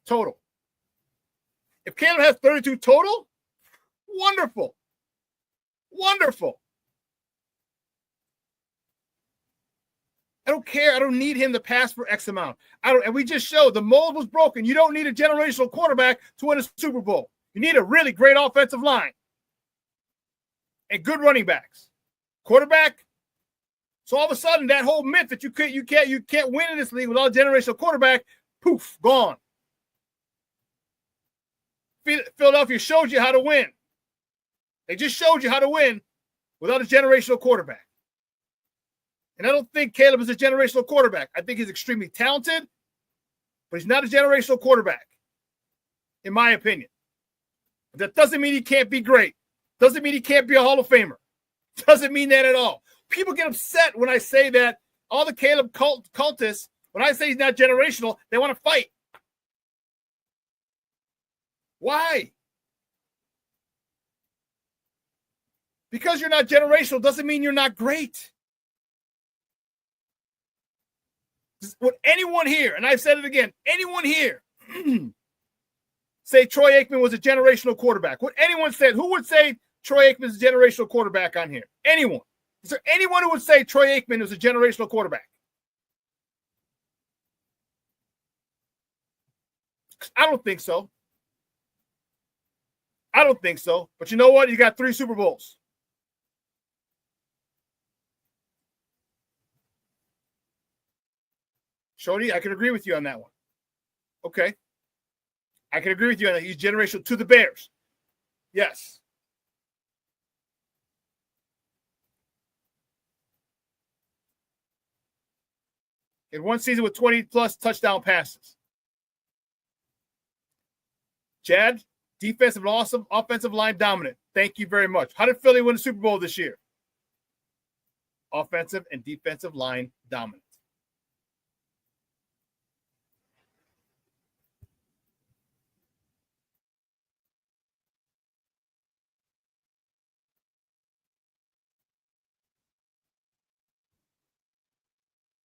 Total. If Caleb has 32 total, wonderful. Wonderful. I don't care. I don't need him to pass for X amount. And we just showed the mold was broken. You don't need a generational quarterback to win a Super Bowl. You need a really great offensive line and good running backs. Quarterback. So all of a sudden, that whole myth that you can't win in this league without a generational quarterback, poof, gone. Philadelphia showed you how to win. They just showed you how to win without a generational quarterback. And I don't think Caleb is a generational quarterback. I think he's extremely talented, but he's not a generational quarterback, in my opinion. But that doesn't mean he can't be great. Doesn't mean he can't be a Hall of Famer. Doesn't mean that at all. People get upset when I say that. All the Caleb cultists, when I say he's not generational, they want to fight. Why? Because you're not generational doesn't mean you're not great. Would anyone here, and I've said it again, anyone here say Troy Aikman was a generational quarterback? Would anyone say, who would say Troy Aikman is a generational quarterback on here? Anyone? Is there anyone who would say Troy Aikman is a generational quarterback? I don't think so. I don't think so. But you know what? You got 3 Super Bowls. Shorty, I can agree with you on that one. Okay. I can agree with you on that. He's generational to the Bears. Yes. In one season with 20-plus touchdown passes. Chad, defensive and awesome, offensive line dominant. Thank you very much. How did Philly win the Super Bowl this year? Offensive and defensive line dominant.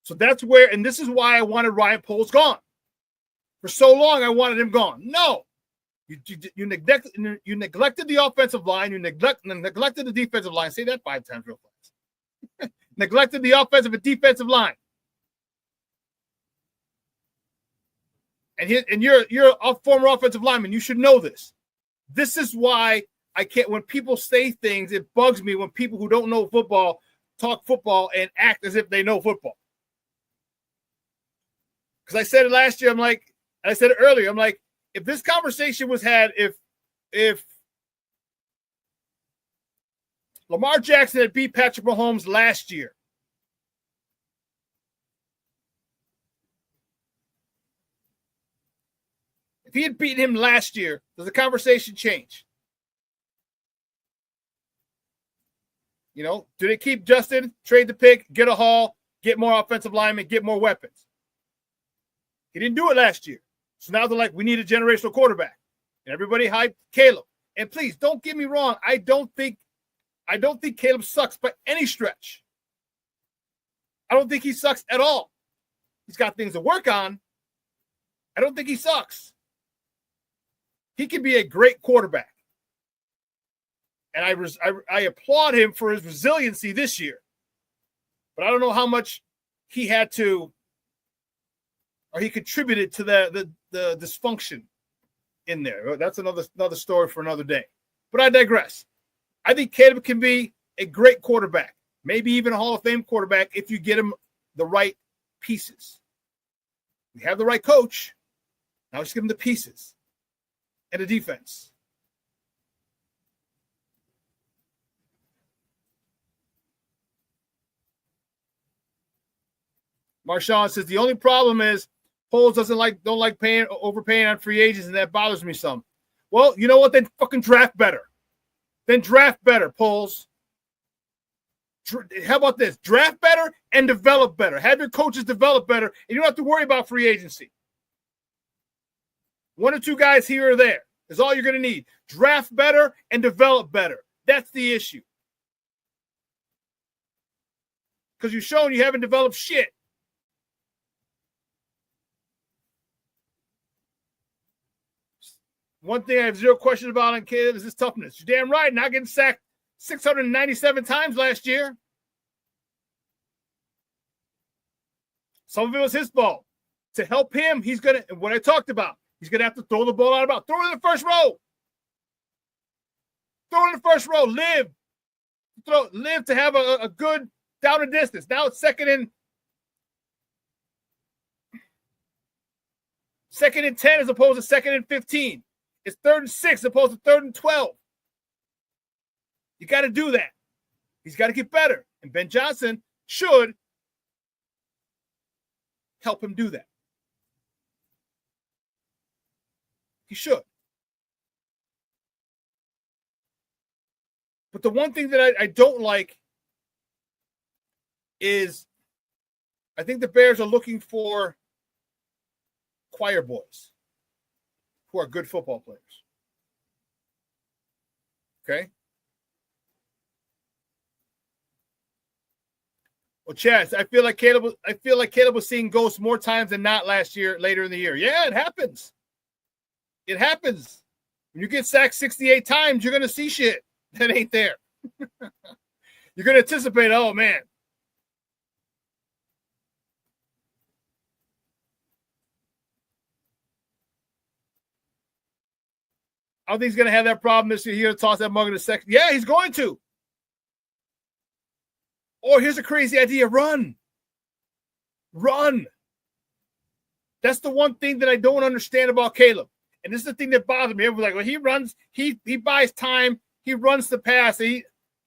So that's where, and this is why I wanted Ryan Poles gone. For so long, I wanted him gone. No. You neglected the offensive line. You neglected the defensive line. Say that 5 times real fast. Neglected the offensive and defensive line. And you're a former offensive lineman. You should know this. This is why I can't, when people say things, it bugs me when people who don't know football talk football and act as if they know football. Because I said it last year, I said it earlier, I'm like, if this conversation was had, if Lamar Jackson had beat Patrick Mahomes last year, if he had beaten him last year, does the conversation change? Do they keep Justin, trade the pick, get a haul, get more offensive linemen, get more weapons? He didn't do it last year. So now they're like, we need a generational quarterback. And everybody hyped Caleb. And please, don't get me wrong. I don't think Caleb sucks by any stretch. I don't think he sucks at all. He's got things to work on. I don't think he sucks. He can be a great quarterback. And I applaud him for his resiliency this year. But I don't know how much he had to, or he contributed to the dysfunction in there. That's another story for another day. But I digress. I think Caleb can be a great quarterback, maybe even a Hall of Fame quarterback if you get him the right pieces. We have the right coach. Now just give him the pieces and the defense. Marshawn says the only problem is Poles don't like overpaying on free agents, and that bothers me some. Well, you know what? Then fucking draft better. Then draft better, Poles. How about this? Draft better and develop better. Have your coaches develop better, and you don't have to worry about free agency. One or two guys here or there is all you're going to need. Draft better and develop better. That's the issue. Because you've shown you haven't developed shit. One thing I have zero question about on Caleb is his toughness. You're damn right. Not getting sacked 697 times last year. Some of it was his fault. To help him, he's going to, what I talked about, he's going to have to throw the ball out of bounds. Throw it in the first row. Throw it in the first row. Live to have a good down and distance. Now it's second and 10 as opposed to 2nd and 15. It's 3rd and 6 as opposed to 3rd and 12. You got to do that. He's got to get better. And Ben Johnson should help him do that. He should. But the one thing that I don't like is I think the Bears are looking for choir boys who are good football players. Okay? Well, Chaz, I feel like Caleb was seeing ghosts more times than not last year, later in the year. Yeah, it happens. It happens. When you get sacked 68 times, you're going to see shit that ain't there. You're going to anticipate, oh, man. I don't think he's going to have that problem this year. He's going to toss that mug in the second. Yeah, he's going to. Or here's a crazy idea. Run. That's the one thing that I don't understand about Caleb. And this is the thing that bothers me. Everyone's like, well, he runs, he buys time, he runs the pass.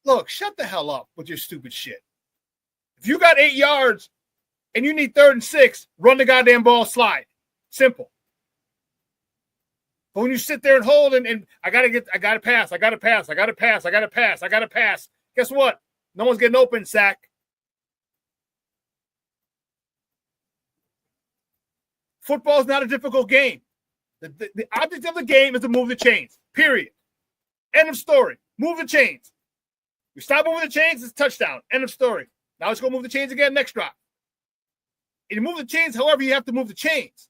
Look, shut the hell up with your stupid shit. If you got 8 yards and you need 3rd and 6, run the goddamn ball, slide. Simple. But when you sit there and hold and I gotta pass. Guess what? No one's getting open, sack. Football is not a difficult game. The object of the game is to move the chains. Period. End of story. Move the chains. You stop moving the chains, it's a touchdown. End of story. Now let's go move the chains again. Next drop. And you move the chains, however, you have to move the chains.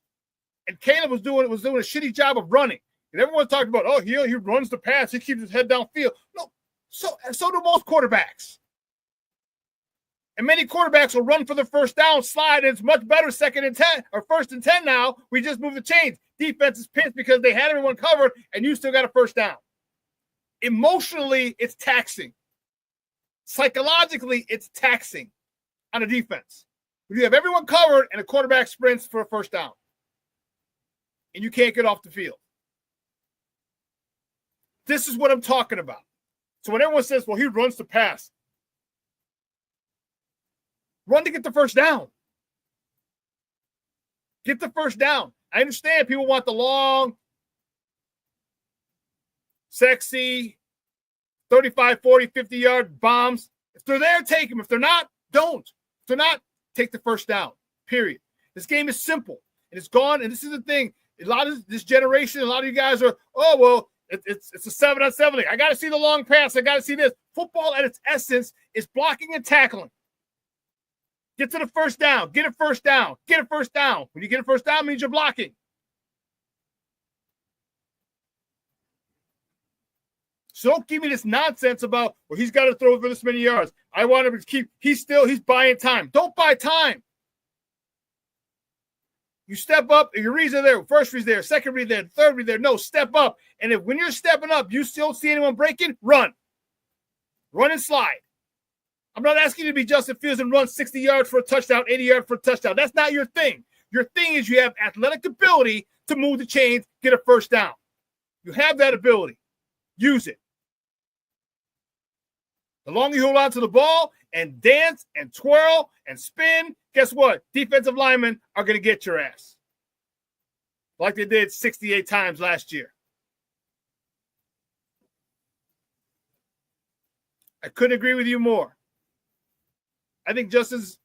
And Caleb was doing a shitty job of running. And everyone talked about, oh, he runs the pass, he keeps his head downfield. No, so do most quarterbacks. And many quarterbacks will run for the first down, slide, and it's much better 2nd and 10 or 1st and 10 now. We just move the chains. defense is pissed because they had everyone covered and you still got a first down. Emotionally, it's taxing. Psychologically, it's taxing on a defense. When you have everyone covered and a quarterback sprints for a first down and you can't get off the field. This is what I'm talking about. So when everyone says, well, he runs to pass, run to get the first down. Get the first down. I understand people want the long, sexy, 35, 40, 50-yard bombs. If they're there, take them. If they're not, don't. If they're not, take the first down, period. This game is simple, and it's gone, and this is the thing. A lot of this generation, a lot of you guys are, oh, well, it's a 7-on-7 league. I got to see the long pass. I got to see this. Football at its essence is blocking and tackling. Get to the first down. Get a first down. Get a first down. When you get a first down, it means you're blocking. So don't give me this nonsense about, well, he's got to throw for this many yards. I want him to keep, he's buying time. Don't buy time. You step up, your reads are there. First read's there, second read there, third read there. No, step up. And if when you're stepping up, you still see anyone breaking, run. Run and slide. I'm not asking you to be Justin Fields and run 60 yards for a touchdown, 80 yards for a touchdown. That's not your thing. Your thing is you have athletic ability to move the chains, get a first down. You have that ability. Use it. The longer you hold on to the ball and dance and twirl and spin, guess what? Defensive linemen are going to get your ass. Like they did 68 times last year. I couldn't agree with you more. I think Justin's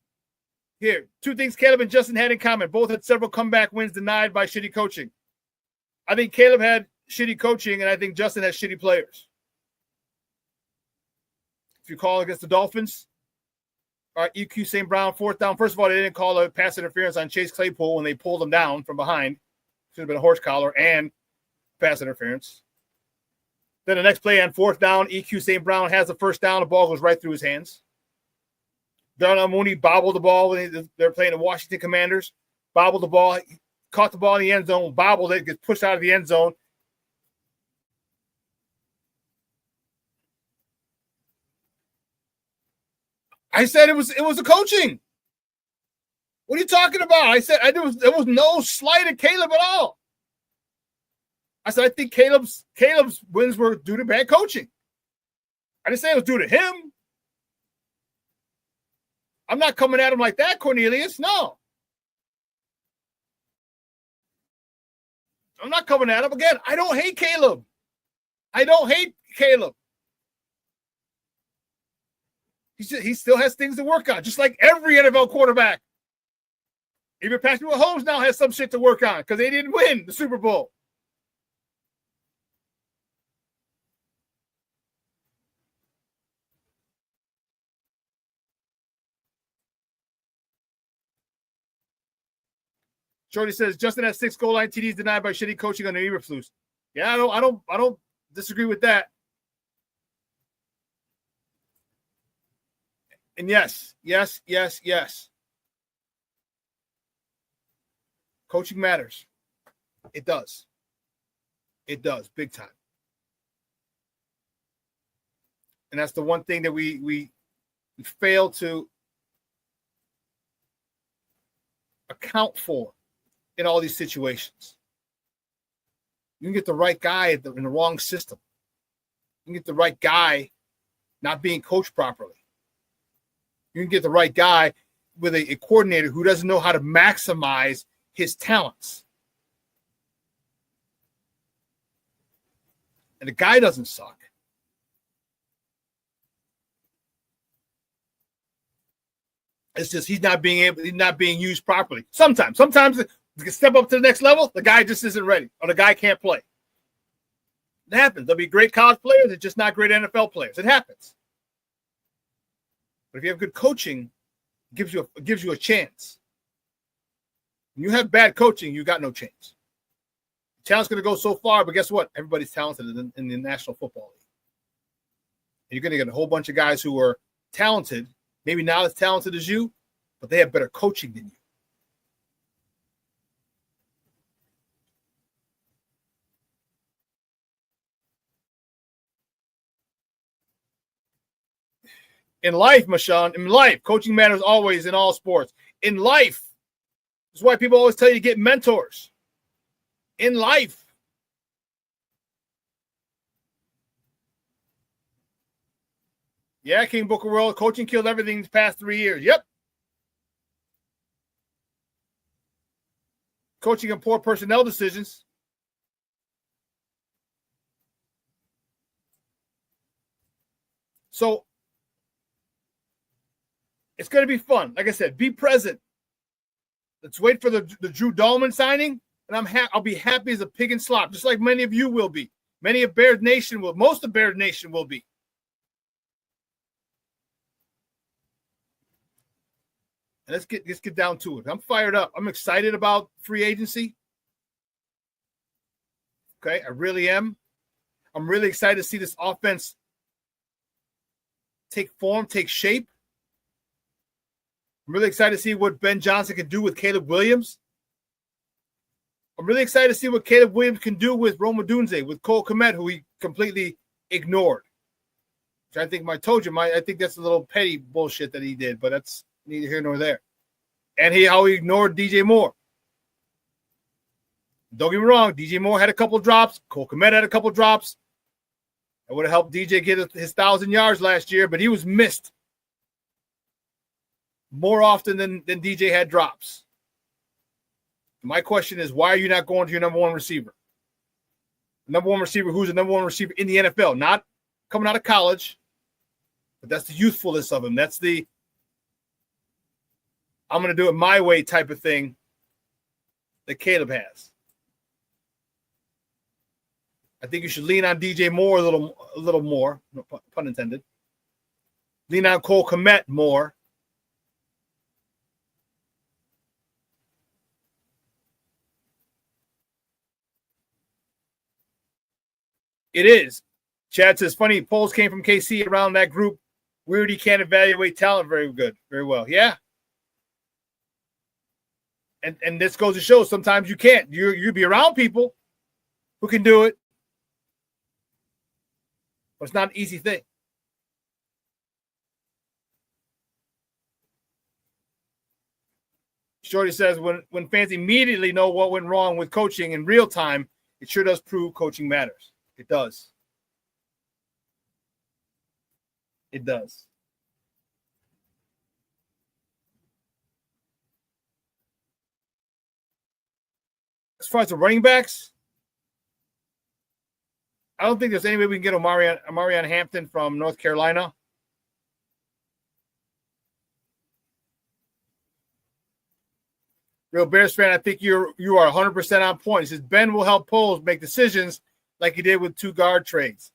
here. Two things Caleb and Justin had in common. Both had several comeback wins denied by shitty coaching. I think Caleb had shitty coaching, and I think Justin has shitty players. If you call against the Dolphins, all right, EQ St. Brown, fourth down. First of all, they didn't call a pass interference on Chase Claypool when they pulled him down from behind. Should have been a horse collar and pass interference. Then the next play on fourth down, EQ St. Brown has the first down. The ball goes right through his hands. Darnell Mooney bobbled the ball when they're playing the Washington Commanders. Bobbled the ball, caught the ball in the end zone, bobbled it, gets pushed out of the end zone. I said it was a coaching. What are you talking about? I said there was no slight at Caleb at all. I said I think Caleb's wins were due to bad coaching. I didn't say it was due to him. I'm not coming at him like that, Cornelius. No. I'm not coming at him. Again, I don't hate Caleb. He still has things to work on, just like every NFL quarterback. Even Patrick Mahomes now has some shit to work on because they didn't win the Super Bowl. Shorty says Justin has 6 goal line TDs denied by shitty coaching on the Eberflus. Yeah, I don't disagree with that. And yes. Coaching matters. It does. It does, big time. And that's the one thing that we fail to account for in all these situations. You can get the right guy in the wrong system. You can get the right guy not being coached properly. You can get the right guy with a coordinator who doesn't know how to maximize his talents. And the guy doesn't suck. It's just he's not being used properly. Sometimes you can step up to the next level, the guy just isn't ready, or the guy can't play. It happens. There'll be great college players, they're just not great NFL players. It happens. But if you have good coaching, it gives you a chance. When you have bad coaching, you got no chance. The talent's going to go so far, but guess what? Everybody's talented in the National Football League. And you're going to get a whole bunch of guys who are talented, maybe not as talented as you, but they have better coaching than you. In life, Mashawn, in life, coaching matters always in all sports. In life, that's why people always tell you to get mentors. In life. Yeah, King Booker World, coaching killed everything these past 3 years. Yep. Coaching and poor personnel decisions. So it's going to be fun. Like I said, be present. Let's wait for the Drew Dahlman signing, and I'll be happy as a pig in slop, just like many of you will be. Many of Bears Nation will. Most of Bears Nation will be. And let's get down to it. I'm fired up. I'm excited about free agency. Okay, I really am. I'm really excited to see this offense take form, take shape. I'm really excited to see what Ben Johnson can do with Caleb Williams. I'm really excited to see what Caleb Williams can do with Rome Odunze, with Cole Kmet, who he completely ignored. Which I think I told you, I think that's a little petty bullshit that he did, but that's neither here nor there. And how he ignored DJ Moore. Don't get me wrong, DJ Moore had a couple drops. Cole Kmet had a couple drops. It would have helped DJ get his 1,000 yards last year, but he was missed more often than DJ had drops. My question is, why are you not going to your number one receiver? Number one receiver who's the number one receiver in the NFL, not coming out of college, but that's the youthfulness of him. That's the I'm going to do it my way type of thing that Caleb has. I think you should lean on DJ Moore a little more, no pun intended. Lean on Cole Kmet more. It is. Chad says, funny, polls came from KC around that group. Weird he can't evaluate talent very well. Yeah. And this goes to show sometimes you can't. You be around people who can do it. But it's not an easy thing. Shorty says, when fans immediately know what went wrong with coaching in real time, it sure does prove coaching matters. It does. It does. As far as the running backs, I don't think there's any way we can get Omarion Hampton from North Carolina. Real Bears fan, I think you are 100% on point. He says Ben will help Poles make decisions like he did with 2 guard trades.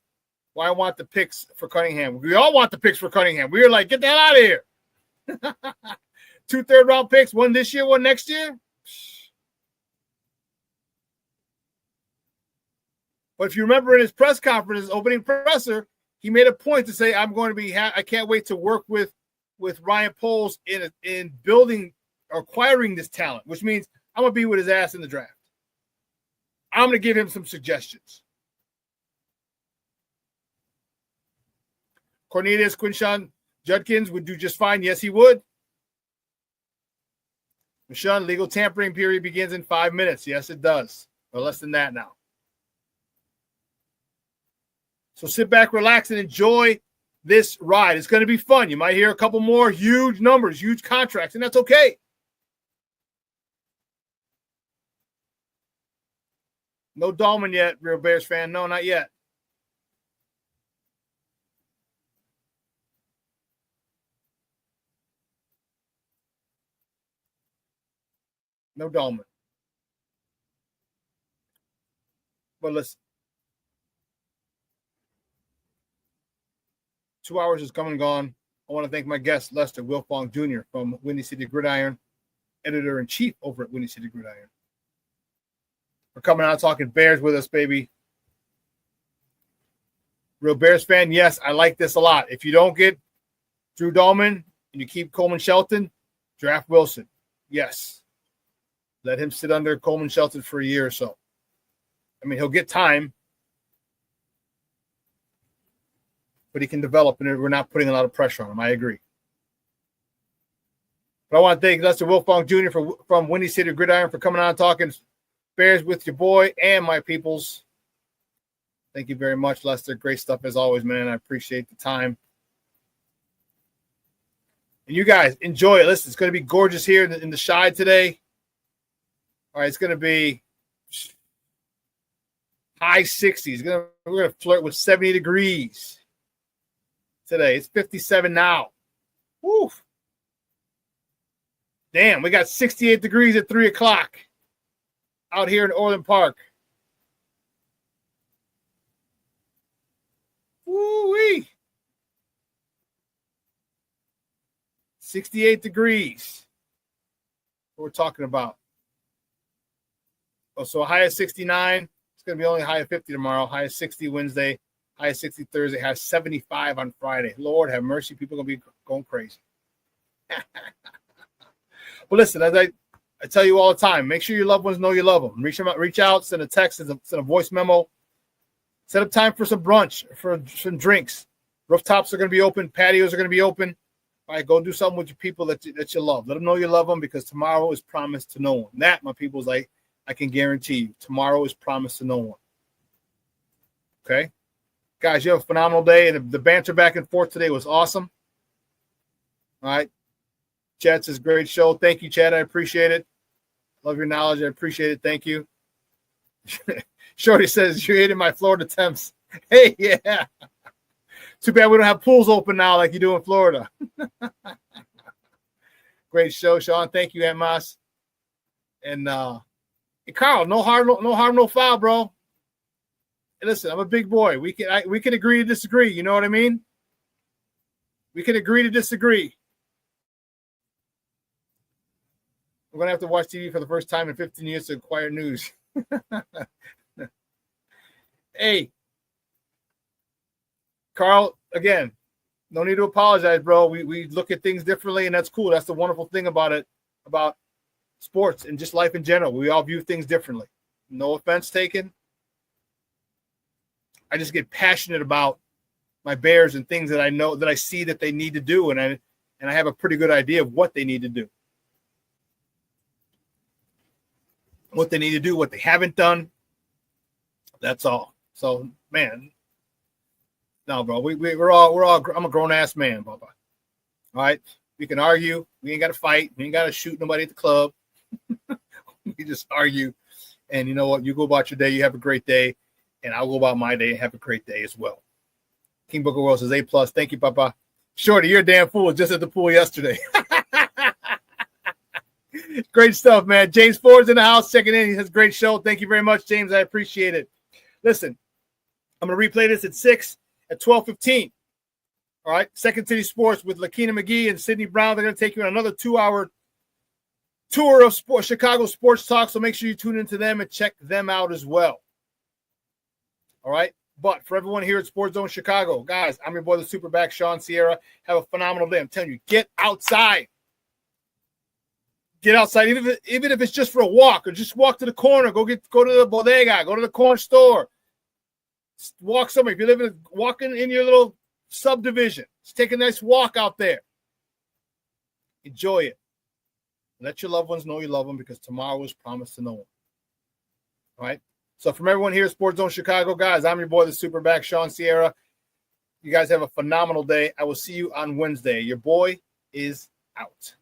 Well, I want the picks for Cunningham. We all want the picks for Cunningham. We were like, get the hell out of here. 2 third-round picks, one this year, one next year. But if you remember in his press conference, his opening presser, he made a point to say, I'm going to be I can't wait to work with Ryan Poles in building or acquiring this talent, which means I'm going to be with his ass in the draft. I'm going to give him some suggestions. Cornelius Quinshawn Judkins would do just fine. Yes, he would. Mashawn, legal tampering period begins in 5 minutes. Yes, it does. Or less than that now. So sit back, relax, and enjoy this ride. It's going to be fun. You might hear a couple more huge numbers, huge contracts, and that's okay. No Dahlman yet, Real Bears fan. No, not yet. No Dahlman. But listen. 2 hours is come and gone. I want to thank my guest, Lester Wiltfong Jr. from Windy City Gridiron, editor-in-chief over at Windy City Gridiron, for coming out talking Bears with us, baby. Real Bears fan, yes, I like this a lot. If you don't get Drew Dahlman and you keep Coleman Shelton, draft Wilson. Yes. Let him sit under Coleman Shelton for a year or so. I mean, he'll get time. but he can develop, and we're not putting a lot of pressure on him. I agree. But I want to thank Lester Wiltfong Jr. from Windy City Gridiron for coming on and talking Bears with your boy and my peoples. Thank you very much, Lester. Great stuff as always, man. I appreciate the time. And you guys enjoy it. Listen, it's going to be gorgeous here in the Chi today. All right, it's going to be high 60s. We're going to flirt with 70 degrees today. It's 57 now. Woo. Damn, we got 68 degrees at 3 o'clock out here in Orland Park. Woo-wee. 68 degrees. What we're talking about. Oh, so a high of 69. It's going to be only a high of 50 tomorrow. High of 60 Wednesday. High of 60 Thursday. High of 75 on Friday. Lord have mercy. People are going to be going crazy. But listen, as I tell you all the time, make sure your loved ones know you love them. Reach out, send a text, send a voice memo. Set up time for some brunch, for some drinks. Rooftops are going to be open. Patios are going to be open. All right, go do something with your people that you love. Let them know you love them, because tomorrow is promised to no one. That, my people, is like, I can guarantee you, tomorrow is promised to no one. Okay? Guys, you have a phenomenal day. And the banter back and forth today was awesome. All right. Chad says, great show. Thank you, Chad. I appreciate it. Love your knowledge. I appreciate it. Thank you. Shorty says, you're hitting my Florida temps. Hey, yeah. Too bad we don't have pools open now like you do in Florida. Great show, Shawn. Thank you, Aunt Mas. And Carl, no harm, no foul, bro. Hey, listen, I'm a big boy. We can agree to disagree. You know what I mean? We can agree to disagree. We're going to have to watch TV for the first time in 15 years to acquire news. Hey, Carl, again, no need to apologize, bro. We look at things differently, and that's cool. That's the wonderful thing about it, about sports and just life in general. We all view things differently. No offense taken. I just get passionate about my Bears and things that I know, that I see that they need to do, and I have a pretty good idea of what they need to do. What they need to do, what they haven't done. That's all. So, man, no, bro, we're all. I'm a grown ass man, Bubba. All right, we can argue. We ain't got to fight. We ain't got to shoot nobody at the club. We just argue, and you know what? You go about your day. You have a great day, and I'll go about my day and have a great day as well. King Booker World says A+. Thank you, Papa. Shorty, you're a damn fool. Just at the pool yesterday. Great stuff, man. James Ford's in the house checking in. He says, great show. Thank you very much, James. I appreciate it. Listen, I'm going to replay this at 6 at 12:15. All right. Second City Sports with Lakina McGee and Sydney Brown. They're going to take you on another 2-hour tour of Chicago sports talk. So make sure you tune into them and check them out as well. All right. But for everyone here at Sports Zone Chicago, guys, I'm your boy, the SuperBack, Shawn Sierra. Have a phenomenal day. I'm telling you, get outside. Get outside, even if it's just for a walk, or just walk to the corner. Go to the bodega. Go to the corner store. Walk somewhere. If you live walking in your little subdivision, just take a nice walk out there. Enjoy it. Let your loved ones know you love them, because tomorrow is promised to no one. All right. So from everyone here at Sports Zone Chicago, guys, I'm your boy, the SuperBack, Shawn Sierra. You guys have a phenomenal day. I will see you on Wednesday. Your boy is out.